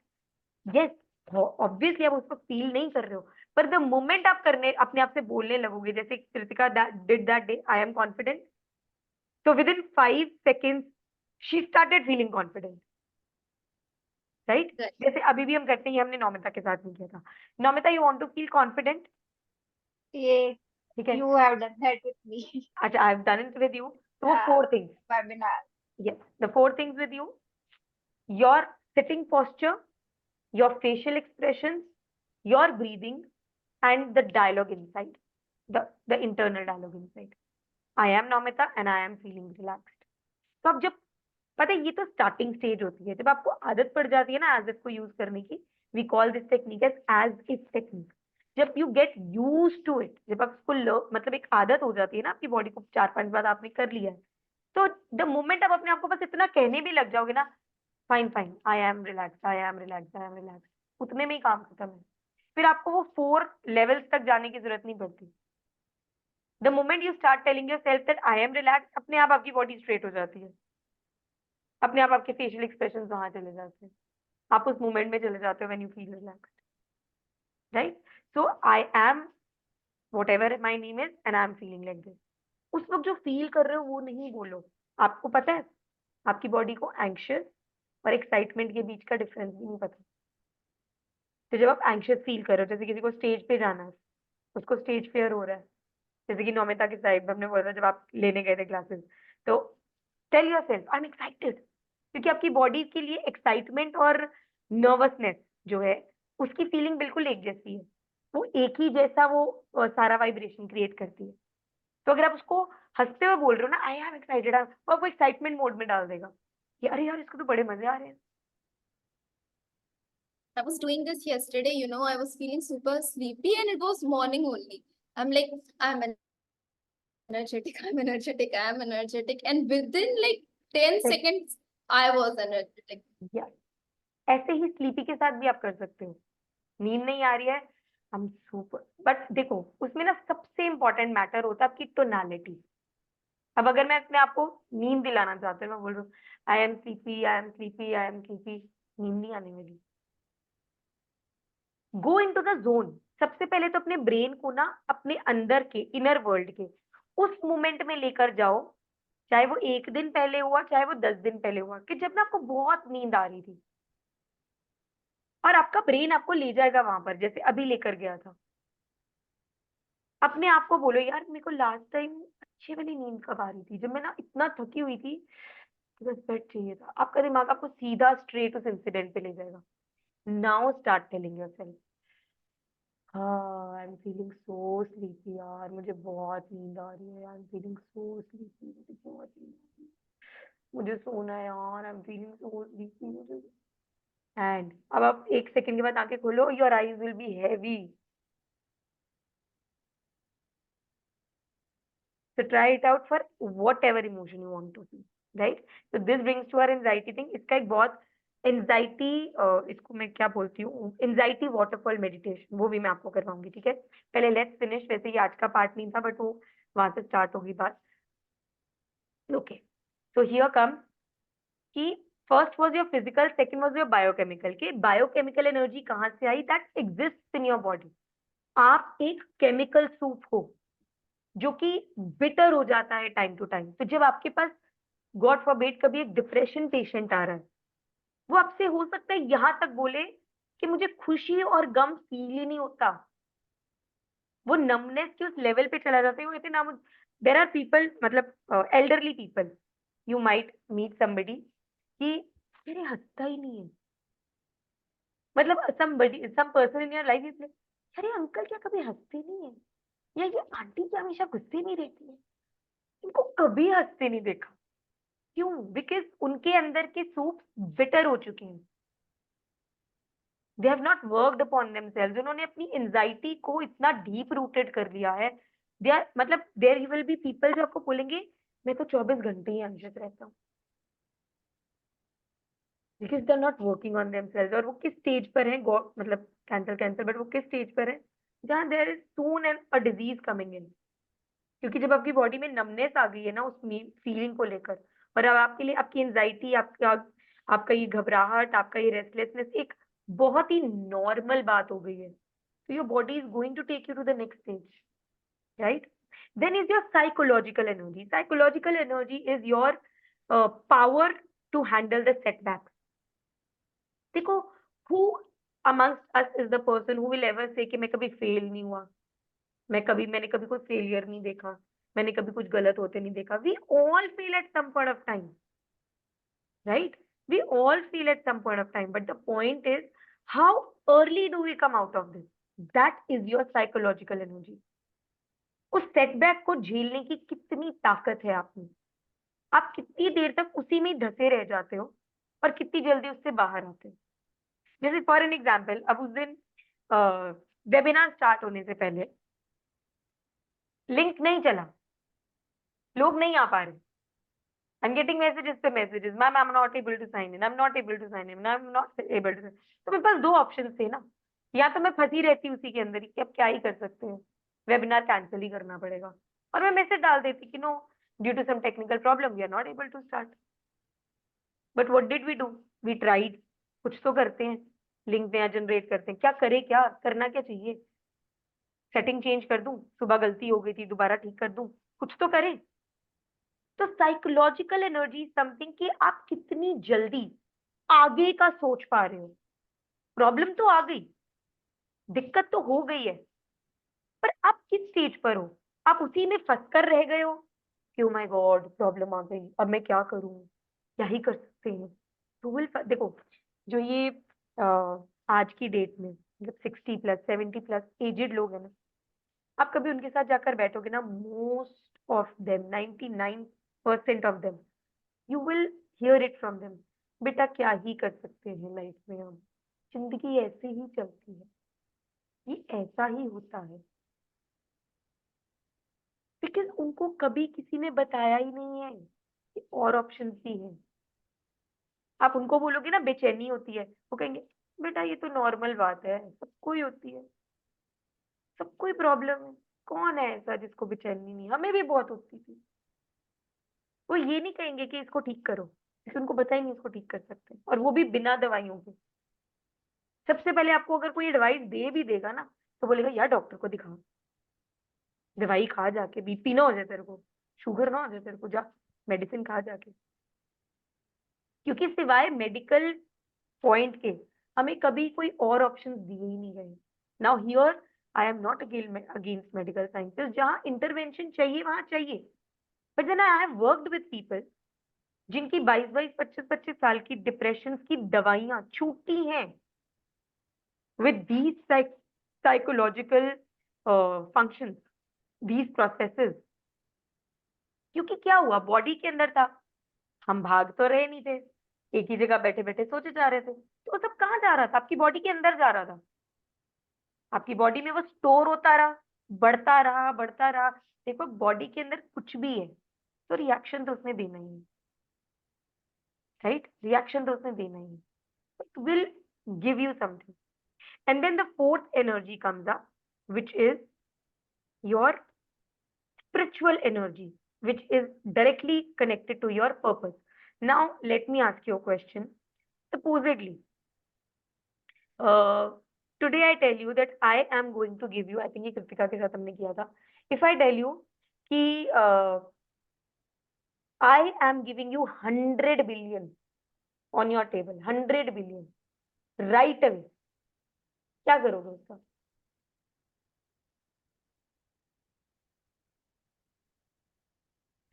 yes, obviously आप उस वक्त फील नहीं कर रहे हो, पर द मोमेंट आप करने अपने आप से बोलने लगोगे, जैसे Kritika did that day, I am confident. So within 5 seconds, she started feeling confident, right? Right. जैसे अभी भी हम करते हैं, ये हमने नौमिता के साथ भी किया था. नौमिता, you want to feel confident? Yeah, ठीक है. you have done that with me. अच्छा, I've done it with you. So वो Yeah. 4 things. Webinar. Yes, the 4 things with you. Your sitting posture, your facial expressions, your breathing, and the dialogue inside, the internal dialogue inside. I am Nomita and I am feeling relaxed. तो अब जब पता है, ये तो starting stage होती है, जब आपको आदत पड़ जाती है ना एज इफ को यूज करने की, we call this technique as if technique. जब you get use to it, जब आप उसको मतलब एक आदत हो जाती है ना आपकी बॉडी को, 4-5 बार आपने कर लिया है, तो द मोमेंट आप अपने आप को बस इतना कहने भी लग जाओगे ना, fine fine, I am relax, I am relax, I am relax, उतने में ही काम खत्म है। फिर आपको वो 4 लेवल्स तक जाने की जरूरत नहीं पड़ती। The moment you start telling yourself that I am relax, अपने आप आपकी बॉडी स्ट्रेट हो जाती है, अपने आप आपके फेशियल एक्सप्रेशन वहां चले जाते हैं, आप उस मोमेंट में चले जाते हो when you feel relaxed, right? So I am whatever my name is and I am feeling like this. उस वक्त जो फील कर रहे हो वो नहीं बोलो। आपको पता है आपकी बॉडी को एंग्शियस और एक्साइटमेंट के बीच का डिफरेंस भी नहीं पता। तो जब आप एंग्शियस फील कर रहे हो, जैसे किसी को स्टेज पे जाना है, उसको स्टेज फियर हो रहा है, जैसे कि नौमिता के साइड में हमने बोला था जब आप लेने गए थे क्लासेस, तो tell yourself I am excited, क्योंकि आपकी बॉडी के लिए एक्साइटमेंट और नर्वसनेस जो है उसकी फीलिंग बिल्कुल एक जैसी है, वो एक ही जैसा वो सारा वाइब्रेशन क्रिएट करती है। तो अगर आप उसको हंसते हुए बोल रहे हो ना आई एम एक्साइटेड, वो आपको एक्साइटमेंट मोड में डाल देगा कि अरे यार इसको तो बड़े मजे आ रहे हैं। I was doing this yesterday, you know, I was feeling super sleepy and it was morning only. I'm like, I'm energetic, I'm energetic, I'm energetic. And within like 10 Yes. seconds, I was energetic. या ऐसे ही sleepy के साथ भी आप कर सकते हो, नींद नहीं आ रही है हम सुपर, बट देखो उसमें ना सबसे इंपॉर्टेंट मैटर होता है आपकी टोनालिटी। अब अगर मैं अपने आप को नींद दिलाना चाहती हूँ, मैं बोल रहा हूँ I am sleepy, I am sleepy, I am sleepy, नींद नहीं आने वाली। Go into the zone. सबसे पहले तो अपने ब्रेन को ना अपने अंदर के इनर वर्ल्ड के उस मोमेंट में लेकर जाओ, चाहे वो 1 दिन पहले हुआ चाहे वो 10 दिन पहले हुआ, कि जब ना आपको बहुत नींद आ रही थी और आपका ब्रेन आपको ले जाएगा वहां पर, जैसे अभी लेकर गया था। अपने आप को बोलो यार मेरे को लास्ट टाइम अच्छी वाली नींद कब आ रही थी, जब मैं ना इतना थकी हुई थी, बस बेड चाहिए था। आपका दिमाग आपको सीधा स्ट्रेट उस इंसिडेंट पे ले जाएगा। नाउ स्टार्ट टेलिंग योरसेल्फ हाँ I am feeling so sleepy, यार मुझे बहुत नींद आ रही है, I am feeling so sleepy, मुझे बहुत नींद आ रही है, मुझे सोना है यार, I am feeling so sleepy मुझे। एंड अब आप 1 सेकंड के बाद आंखें खोलो, your eyes will be heavy. So try it out for whatever emotion you want to feel, right? So this brings to our anxiety thing. इसका एक बहुत एंजाइटी, इसको मैं क्या बोलती हूँ, एंजाइटी वाटरफॉल मेडिटेशन, वो भी मैं आपको करवाऊंगी, ठीक है? पहले लेट्स फिनिश, वैसे ये आज का पार्ट नहीं था बट वो वहां से स्टार्ट होगी बात। ओके, सो हियर कम कि first was your physical, second was your biochemical. के बायोकेमिकल एनर्जी कहाँ से आई? That exist in your body. आप एक केमिकल सूप हो जो कि बिटर हो जाता है टाइम टू टाइम। तो जब आपके पास गॉड फॉरबिड कभी एक डिप्रेशन पेशेंट आ रहा है, वो आपसे हो सकता है यहां तक बोले कि मुझे खुशी और गम फील ही नहीं होता, वो नमनेस के उस लेवल पे चला जाता है। वो कहते हैं ना, देयर आर पीपल, मतलब elderly people, you might meet somebody कि मेरे हंसता ही नहीं है, मतलब somebody some person in your life is like अरे अंकल क्या कभी हंसते नहीं है, या ये आंटी क्या हमेशा गुस्से नहीं रहती है, इनको कभी हंसते नहीं देखा। क्यों? बिकॉज उनके अंदर के सूप बिटर हो चुके हैं, they have not worked upon themselves. उन्होंने अपनी एंजाइटी को इतना डीप रूटेड कर लिया है। दे आर, मतलब देयर विल बी पीपल जो आपको बोलेंगे मैं तो 24 घंटे ही एंग्शियस रहता हूँ, because they are not working on themselves. और वो किस स्टेज पर हैं, मतलब कैंसर, बट वो किस स्टेज पर है जहाँ there is soon and a disease coming in. क्योंकि जब आपकी बॉडी में नमनेस आ गई है ना उस फीलिंग को लेकर, और अब आपके लिए आपकी एंजाइटी, आपका ये घबराहट, आपका ये रेस्टलेसनेस एक बहुत ही नॉर्मल बात हो गई है, तो your body is going to take you to the next stage, right? Then is your psychological energy. Psychological energy is your power to handle the setbacks. देखो, who amongst us is the person who will ever say कि मैं कभी fail नहीं हुआ, मैंने कभी कोई failure नहीं देखा, मैंने कभी कुछ गलत होते नहीं देखा। We all fail at some point of time, right? We all fail at some point of time, but the point is how early do we come out of this. That is your psychological energy. उस setback को झेलने की कितनी ताकत है आप में, आप कितनी देर तक उसी में धसे रह जाते हो और कितनी जल्दी उससे बाहर आते हो। जैसे फॉर एन एग्जाम्पल, अब उस दिन वेबिनार स्टार्ट होने से पहले लिंक नहीं चला, लोग नहीं आ पा रहे, I'm getting messages पे messages, ma'am I'm not able to sign in, I'm not able to sign in, I'm not able to sign. तो मेरे पास दो ऑप्शन थे ना, या तो मैं फंसी रहती उसी के अंदर ही कि अब क्या ही कर सकते हैं, वेबिनार कैंसिल ही करना पड़ेगा, और मैं मैसेज डाल देती कि no due to some technical problem we are not able to start. But what did we do? We tried. कुछ तो करते हैं, लिंक नया जनरेट करते हैं, क्या करे, क्या करना, क्या चाहिए, सेटिंग चेंज कर दूं, सुबह गलती हो गई थी दोबारा ठीक कर दूं, कुछ तो करें. तो साइकोलॉजिकल एनर्जी समथिंग कि आप कितनी जल्दी आगे का सोच पा रहे हो. प्रॉब्लम तो आ गई, दिक्कत तो हो गई है, पर आप किस स्टेज पर हो? आप उसी में फंस कर रह गए हो कि ओ माय गॉड प्रॉब्लम आ गई, अब मैं क्या करूं, क्या ही कर सकते हैं. तो विल देखो, जो ये आज की डेट में मतलब 60+ 70+ एजेड लोग हैं ना, आप कभी उनके साथ जाकर बैठोगे ना, most of them 99% of them you will hear it from them, बेटा क्या ही कर सकते हैं लाइफ में, हम जिंदगी ऐसे ही चलती है, ये ऐसा ही होता है. बिकॉज उनको कभी किसी ने बताया ही नहीं है कि और ऑप्शन भी है. आप उनको बोलोगे ना बेचैनी होती है, वो कहेंगे बेटा ये तो नॉर्मल बात है, सबको ही होती है, सबको ही प्रॉब्लम है, कौन है ऐसा जिसको बेचैनी नहीं, हमें भी बहुत होती थी. वो ये नहीं कहेंगे कि इसको ठीक करो, क्योंकि उनको पता ही नहीं इसको ठीक कर सकते, और वो भी बिना दवाइयों के. सबसे पहले आपको अगर कोई एडवाइस दे भी देगा ना, तो बोलेगा यार डॉक्टर को दिखाओ, दवाई खा जाके, बीपी ना हो जाए तेरे को, शुगर ना हो जाए तेरे को, जा मेडिसिन खा जाके. क्योंकि सिवाय मेडिकल पॉइंट के हमें कभी कोई और ऑप्शन दिए ही नहीं गए. Now here I am not against medical sciences, जहां इंटरवेंशन चाहिए वहां चाहिए, but then I have worked with people जिनकी 22-22 25-25 साल की डिप्रेशन की दवाइयां छूटी हैं with these psychological functions, these processes. क्योंकि क्या हुआ, बॉडी के अंदर था, हम भाग तो रहे नहीं थे, एक ही जगह बैठे बैठे सोचे जा रहे थे, तो वो सब कहाँ जा रहा था? आपकी बॉडी के अंदर जा रहा था, आपकी बॉडी में वो स्टोर होता रहा, बढ़ता रहा बढ़ता रहा. देखो बॉडी के अंदर कुछ भी है तो रिएक्शन तो उसने देना ही है, राइट? रिएक्शन तो उसने देना ही है, it will give you something. And then the fourth energy comes up, which is your spiritual energy, which is directly connected to your purpose. Now, let me ask you a question. Supposedly, today I tell you that I am going to give you, I think ये कृतिका के साथ हमने किया था. If I tell you कि I am giving you 100 billion on your table, 100 billion, right away, क्या करोगे उसका?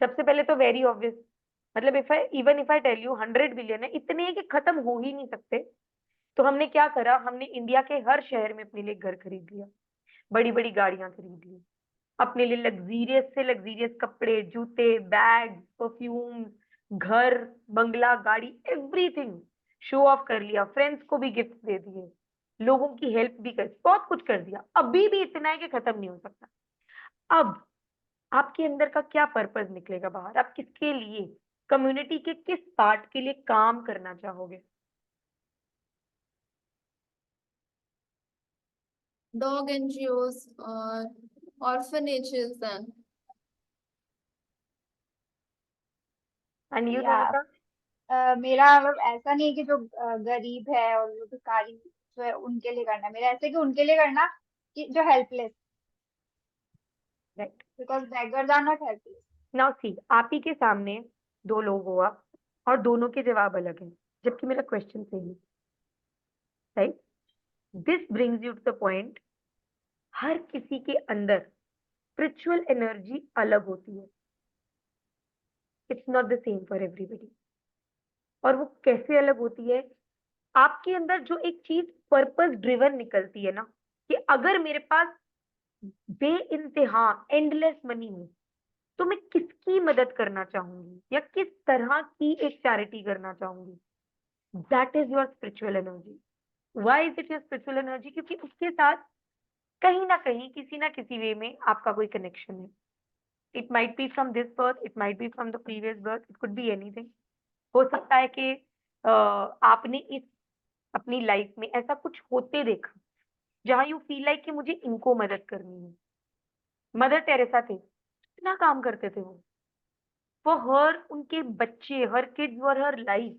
सबसे पहले तो वेरी ऑब्वियस, मतलब if I tell you 100 billion है, इतने कि खत्म हो ही नहीं सकते, तो हमने क्या करा, हमने इंडिया के हर शहर में अपने लिए घर खरीद लिया, बड़ी बड़ी गाड़ियां खरीद ली, अपने लिए लग्जीरियस से लग्जीरियस कपड़े, जूते, बैग, परफ्यूम, घर, बंगला, गाड़ी, एवरीथिंग शो ऑफ कर लिया, फ्रेंड्स को भी गिफ्ट दे दिए, लोगों की हेल्प भी कर, बहुत कुछ कर दिया. अभी भी इतना है कि खत्म नहीं हो सकता. अब आपके अंदर का क्या पर्पस निकलेगा बाहर, आप किसके लिए, कम्युनिटी के किस पार्ट के लिए काम करना चाहोगे? Dog NGOs or orphanages and and you या दोनों? मेरा मतलब ऐसा नहीं है कि जो गरीब है और जो भिखारी जो है उनके लिए करना है, मेरा ऐसे कि उनके लिए करना कि जो helpless, right. Because beggars are not helpless. Now see, आप ही के सामने दो लोग हो आप, और दोनों के जवाब अलग हैं, जबकि मेरा क्वेश्चन सही है, right? This brings you to the point, हर किसी के अंदर स्पिरिचुअल एनर्जी अलग होती है, it's not the same for everybody. और वो कैसे अलग होती है? आपके अंदर जो एक चीज पर्पस ड्रिवन निकलती है ना, कि अगर मेरे पास बे इंतहा एंडलेस मनी हो तो मैं किसकी मदद करना चाहूंगी या किस तरह की एक चैरिटी करना चाहूंगी, that is your spiritual energy. Why is it your spiritual energy? क्योंकि उसके साथ कहीं ना कहीं किसी ना किसी वे में आपका कोई कनेक्शन है. It might be from this birth, it might be from the previous birth, it could be anything. हो सकता है कि आपने इस अपनी लाइफ में ऐसा कुछ होते देखा जहां यू फील लाइक कि मुझे इनको मदद करनी है। मदर टेरेसा थे, इतना काम करते थे वो, फॉर हर, उनके बच्चे, हर किड्स वर हर लाइफ,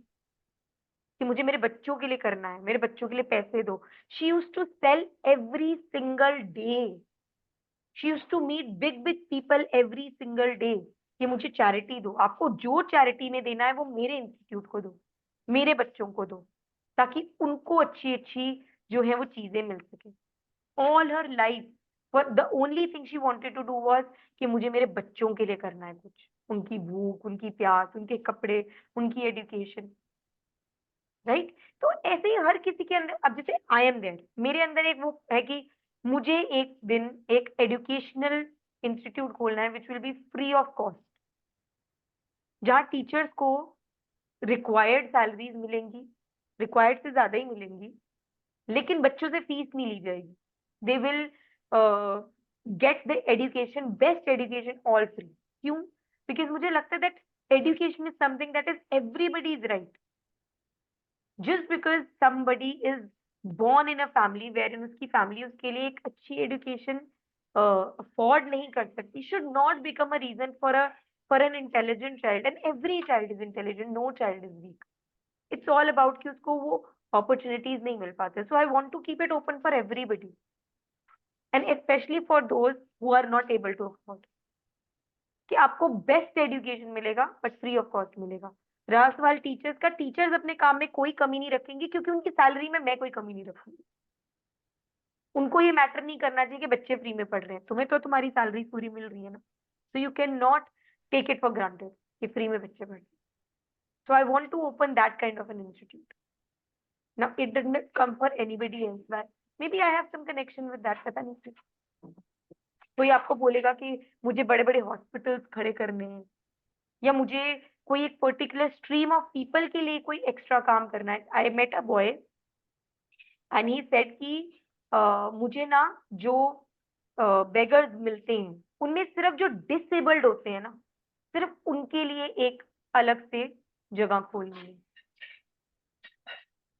कि मुझे मेरे बच्चों के लिए करना है, मेरे बच्चों के लिए पैसे दो। She used to sell every single day, she used to meet big big people every single day, कि मुझे चैरिटी दो, आपको जो चैरिटी में देना है वो मेरे इंस्टीट्यूट को दो, मेरे बच्चों को दो, ताकि उनको अच्छी अच्छी जो है वो चीजें मिल सके। All her life the only thing she wanted to do was कि मुझे मेरे बच्चों के लिए करना है कुछ, उनकी भूख, उनकी प्यास, उनके कपड़े, उनकी एजुकेशन, राइट। तो ऐसे ही हर किसी के अंदर, अब जैसे आई एम देयर, मेरे अंदर एक वो है कि मुझे एक दिन एक एजुकेशनल इंस्टीट्यूट खोलना है which will be free of cost, जहाँ टीचर्स को रिक्वायर्ड सैलरीज मिलेंगी, रिक्वायर्ड से ज्यादा ही मिलेंगी, लेकिन बच्चों से फीस नहीं ली जाएगी। They will get the education, best education, all free. क्यों? बिकॉज मुझे लगता है that education is something that is everybody is right. Just because somebody is born in a family wherein उसकी फैमिली उसके लिए एक अच्छी एजुकेशन अफोर्ड नहीं कर सकती, should not become a reason for an intelligent child, and every child is intelligent, no child is weak. It's all about कि उसको वो opportunities नहीं मिल पाते. So I want to keep it open for everybody, and especially for those who are not able to afford, कि आपको best education मिलेगा but free of cost मिलेगा। रहा सवाल टीचर्स का, टीचर्स अपने काम में कोई कमी नहीं रखेंगे, क्योंकि उनकी सैलरी में मैं कोई कमी नहीं रखूंगी। उनको ये मैटर नहीं करना चाहिए कि बच्चे फ्री में पढ़ रहे हैं, तुम्हें तो तुम्हारी सैलरी पूरी मिल रही है ना, so you can not take it for granted कि फ्री में बच्चे पढ़ रहे हैं। So I want to open that kind of an institute. Now it doesn't come for anybody else, but may be I have some connection with that, पता नहीं। कोई आपको बोलेगा कि मुझे बड़े बड़े हॉस्पिटल्स खड़े करने हैं, या मुझे कोई एक पर्टिकुलर स्ट्रीम ऑफ पीपल के लिए कोई एक्स्ट्रा काम करना है। I met a boy and he said कि मुझे ना जो बेगर्स मिलते हैं उनमें सिर्फ जो डिसेबल्ड होते हैं ना, सिर्फ उनके लिए एक अलग से जगह खोलनी है।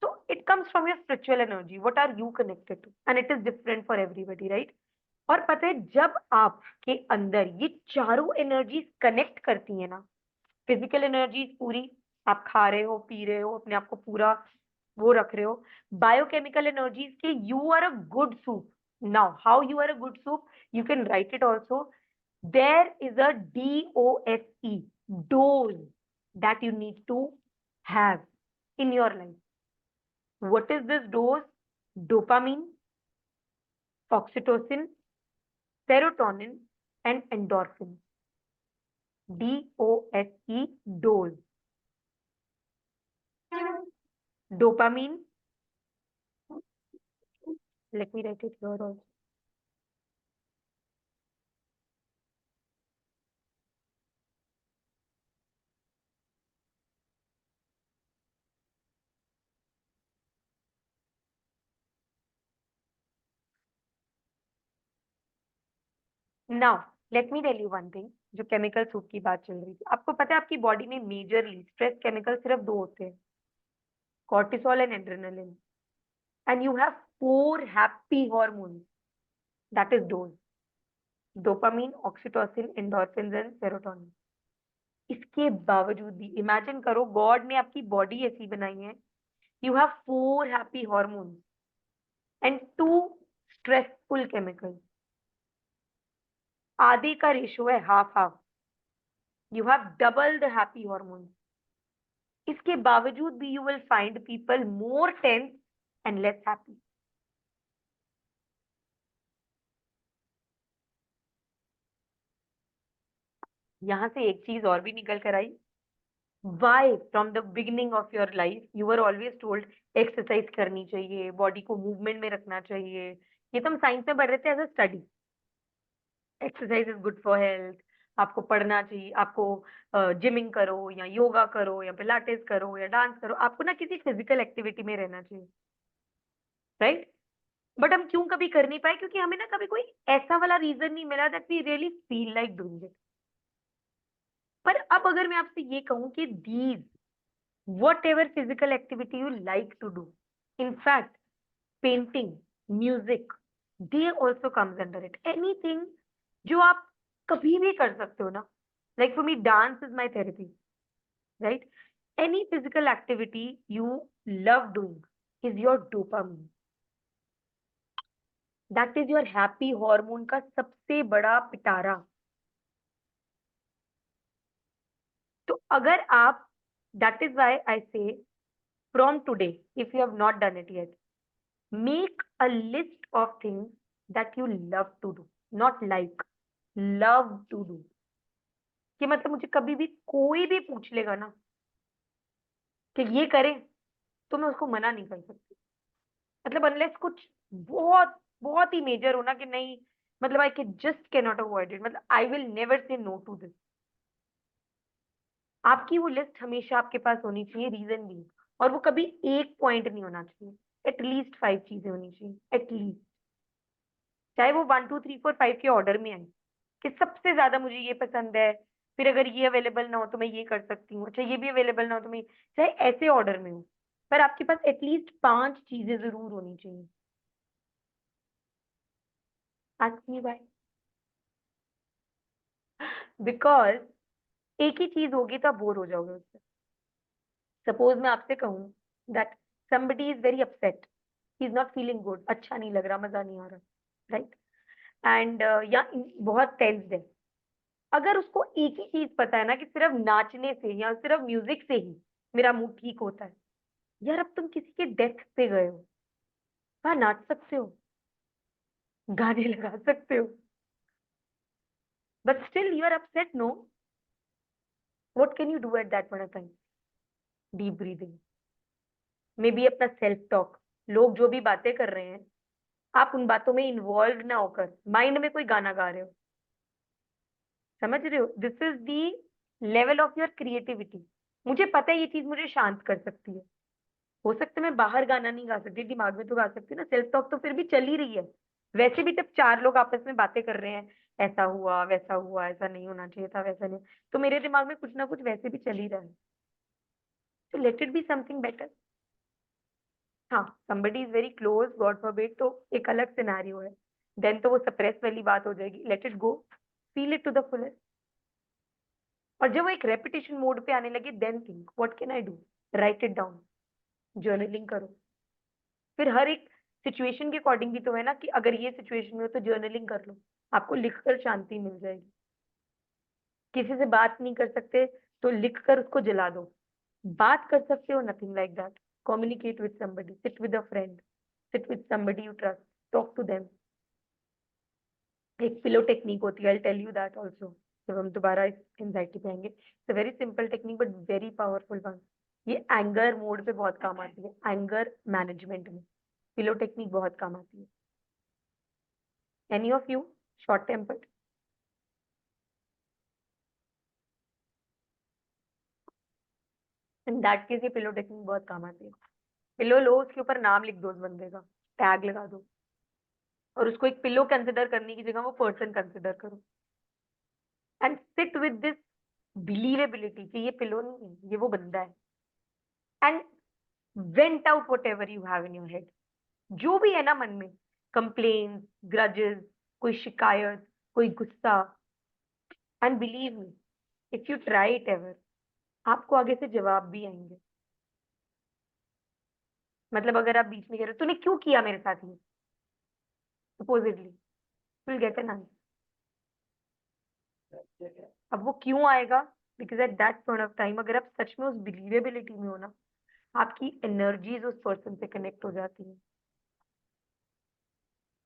तो it comes from your spiritual energy, what are you connected to, and it is different for everybody, right. और पता है जब आपके अंदर ये चारों एनर्जीज कनेक्ट करती है ना, फिजिकल एनर्जीज पूरी, आप खा रहे हो, पी रहे हो, अपने आप को पूरा वो रख रहे हो, बायोकेमिकल एनर्जीज के you are a good soup. Now how you are a good soup, you can write it also, there is a DOSE, dose, that you need to have in your life. What is this dose? Dopamine, oxytocin, serotonin and endorphin. DOSE, dose. Dopamine, let me write it here also. Now, let me tell you one thing, जो chemical soup की बात चल रही थी, आपको पता है आपकी बॉडी में मेजरली स्ट्रेस केमिकल सिर्फ दो होते हैं, cortisol and adrenaline, and you have 4 happy hormones, that is dose: dopamine, oxytocin, endorphins and serotonin. इसके बावजूद भी इमेजिन करो, गॉड ने आपकी बॉडी ऐसी बनाई है, you have 4 happy hormones and 2 stressful chemicals. आधे का रेशो है, half half, you have double the happy hormone. इसके बावजूद भी you will find people more tense and less happy. यहां से एक चीज और भी निकल कर आई, why from the beginning of your life you were always told exercise करनी चाहिए, बॉडी को मूवमेंट में रखना चाहिए। ये तो हम साइंस में पढ़ रहे थे as a study, exercise is good for health, आपको पढ़ना चाहिए, आपको जिमिंग करो या योगा करो या पिलाटेस करो या डांस करो, आपको ना किसी फिजिकल एक्टिविटी में रहना चाहिए, राइट। बट हम क्यों कभी कर नहीं पाए? क्योंकि हमें ना कभी कोई ऐसा वाला रीजन नहीं मिला that we really feel like doing it. पर अब अगर मैं आपसे ये कहूं कि these whatever physical activity you like to do, in fact painting, music, they also comes under it. Anything जो आप कभी भी कर सकते हो ना, like for me dance is my therapy, right? Any physical activity you love doing is your dopamine. That is your happy hormone का सबसे बड़ा पिटारा. तो अगर आप, that is why I say from today, if you have not done it yet, make a list of things that you love to do, not like, love to do. कि मतलब मुझे कभी भी कोई भी पूछ लेगा ना कि ये करें, तो मैं उसको मना नहीं कर सकती. मतलब अनलेस कुछ बहुत बहुत ही मेजर हो ना कि नहीं, मतलब I can just can not avoid it, मतलब I will never say no to this. आपकी वो लिस्ट हमेशा आपके पास होनी चाहिए, रीजन भी, और वो कभी एक पॉइंट नहीं होना चाहिए, एटलीस्ट 5 चीजें होनी चाहिए, एटलीस्ट. चाहे वो 1 2 3 4 5 के ऑर्डर में आए कि सबसे ज्यादा मुझे ये पसंद है, फिर अगर ये अवेलेबल ना हो तो मैं ये कर सकती हूँ, अच्छा ये भी अवेलेबल ना हो तो मैं, चाहे ऐसे ऑर्डर में हो, पर आपके पास एटलीस्ट 5 चीजें जरूर होनी चाहिए. Ask me why. बिकॉज एक ही चीज होगी तो आप बोर हो जाओगे उससे. सपोज मैं आपसे कहूँ that somebody is very upset, he is not feeling good, अच्छा नहीं लग रहा, मजा नहीं आ रहा, राइट, एंड या बहुत टेंस्ड है. अगर उसको एक ही चीज पता है ना कि सिर्फ नाचने से या सिर्फ म्यूजिक से ही मेरा मूड ठीक होता है, यार अब तुम किसी के डेथ पे गए हो, वहां नाच सकते हो, गाने लगा सकते हो, but still you are upset, no. What can you do at that point of time? Deep breathing, maybe अपना सेल्फ टॉक. लोग जो भी बातें कर रहे हैं, आप उन बातों में इन्वॉल्व ना होकर माइंड में कोई गाना गा रहे हो. समझ रहे हो? This is the level of your creativity. मुझे पता है ये चीज मुझे शांत कर सकती है. हो सकता है मैं बाहर गाना नहीं गा सकती, दिमाग में तो गा सकती हूँ ना, सेल्फ टॉक तो फिर भी चल ही रही है. वैसे भी जब 4 लोग आपस में बातें कर रहे हैं, ऐसा हुआ वैसा हुआ, ऐसा नहीं होना चाहिए था, वैसा नहीं, तो मेरे दिमाग में कुछ ना कुछ वैसे भी चल ही रहा है. तो let it be something better. हाँ, somebody is very close, God forbid, तो एक अलग सिनेरियो है, देन तो वो सप्रेस वाली बात हो जाएगी. Let it go, feel it to the fullest. और जब वो एक रेपिटेशन मोड पे आने लगे, then think what can I do, write it down, journaling करो. फिर हर एक सिचुएशन के अकॉर्डिंग भी तो है ना, कि अगर ये सिचुएशन में हो तो जर्नलिंग कर लो, आपको लिखकर शांति मिल जाएगी. किसी से बात नहीं कर सकते तो लिखकर उसको जला दो. बात कर सकते हो, nothing like that. Communicate with somebody, sit with a friend, sit with somebody you trust, talk to them. एक पिलो टेक्निक होती है, I tell you that also जब हम दोबारा एंजाइटी पे आएंगे. It's a very simple technique but very powerful one. ये anger mode पे बहुत काम आती है, एंगर मैनेजमेंट में पिलो टेक्निक बहुत काम आती है. Any of you short tempered? In that case ये पिलो टेक्निक बहुत काम आती है. पिलो लो, उसके ऊपर नाम लिख दो उस बंदे का, टैग लगा दो, और उसको एक पिलो कंसिडर करने की जगह वो पर्सन कंसिडर करो, and sit with this believability कि ये पिलो नहीं है, ये वो बंदा है. And went out what ever you have in your head, जो भी है ना मन में, कंप्लेन, ग्रजेस, कोई शिकायत, कोई गुस्सा. And believe me, if you try it ever, आपको आगे से जवाब भी आएंगे. मतलब अगर आप बीच में कह रहे हो तूने क्यों किया मेरे साथ ये, supposedly, will get an answer. अब वो क्यों आएगा? Because at that point of time अगर आप सच में उस बिलीवेबिलिटी में हो ना, आपकी एनर्जीज उस पर्सन से कनेक्ट हो जाती है.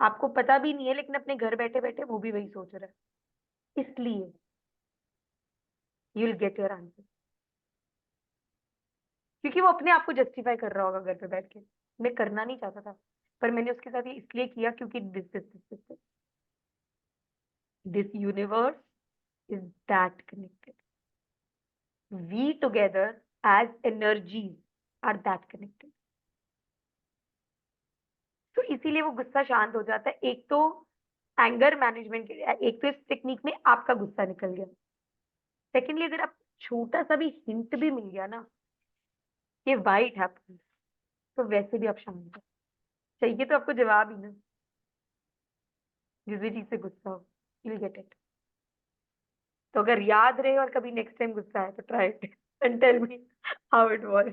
आपको पता भी नहीं है, लेकिन अपने घर बैठे बैठे वो भी वही सोच रहा है. इसलिए you will get your answer, क्योंकि वो अपने आप को जस्टिफाई कर रहा होगा घर पे बैठ के, मैं करना नहीं चाहता था पर मैंने उसके साथ ये इसलिए किया क्योंकि this universe is that connected. We together as energies are that connected. तो इसीलिए वो गुस्सा शांत हो जाता है. एक तो एंगर मैनेजमेंट के लिए, एक तो इस टेक्निक में आपका गुस्सा निकल गया, सेकेंडली अगर आप छोटा सा भी हिंट भी मिल गया ना कि वाइट हैपन्स, तो वैसे भी आप शांत हो। चाहिए तो आपको जवाब ही ना, जिस भी चीज से गुस्सा हो, you'll get it। तो अगर याद रहे और कभी नेक्स्ट टाइम गुस्सा है तो try it and tell me how it was.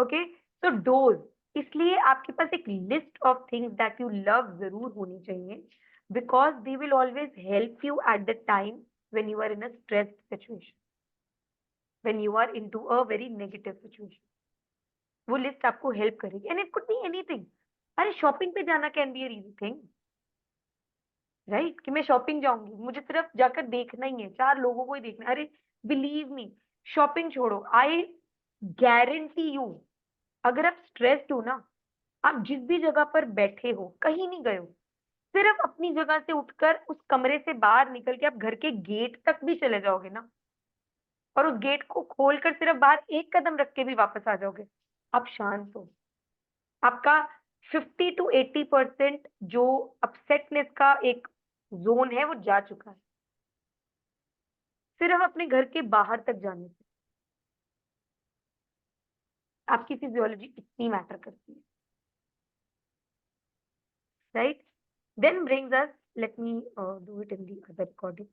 Okay, so dose, इसलिए आपके पास एक list of things that you love जरूर होनी चाहिए, because they will always help you at the time when you are in a stressed situation, when you are into a very negative situation. वो list आपको help करेगी and it could be anything. अरे shopping पे जाना can be a easy thing, right? कि मैं shopping जाऊंगी, मुझे सिर्फ जाकर देखना ही है, 4 लोगों को ही देखना है। अरे बिलीव मी, शॉपिंग छोड़ो, आई गारंटी यू, अगर आप स्ट्रेस्ड हो ना, आप जिस भी जगह पर बैठे हो, कहीं नहीं गए हो, सिर्फ अपनी जगह से उठकर उस कमरे से बाहर निकल के आप घर के गेट तक भी चले जाओगे ना, और उस गेट को खोलकर सिर्फ बाहर एक कदम रख के भी वापस आ जाओगे, आप शांत हो। आपका 50 to 80% जो अपसेटनेस का एक जोन है वो जा चुका है, सिर्फ अपने घर के बाहर तक जाने से। आपकी फिजियोलॉजी इतनी मैटर करती है, right? Then brings us, let me do it in the other recording.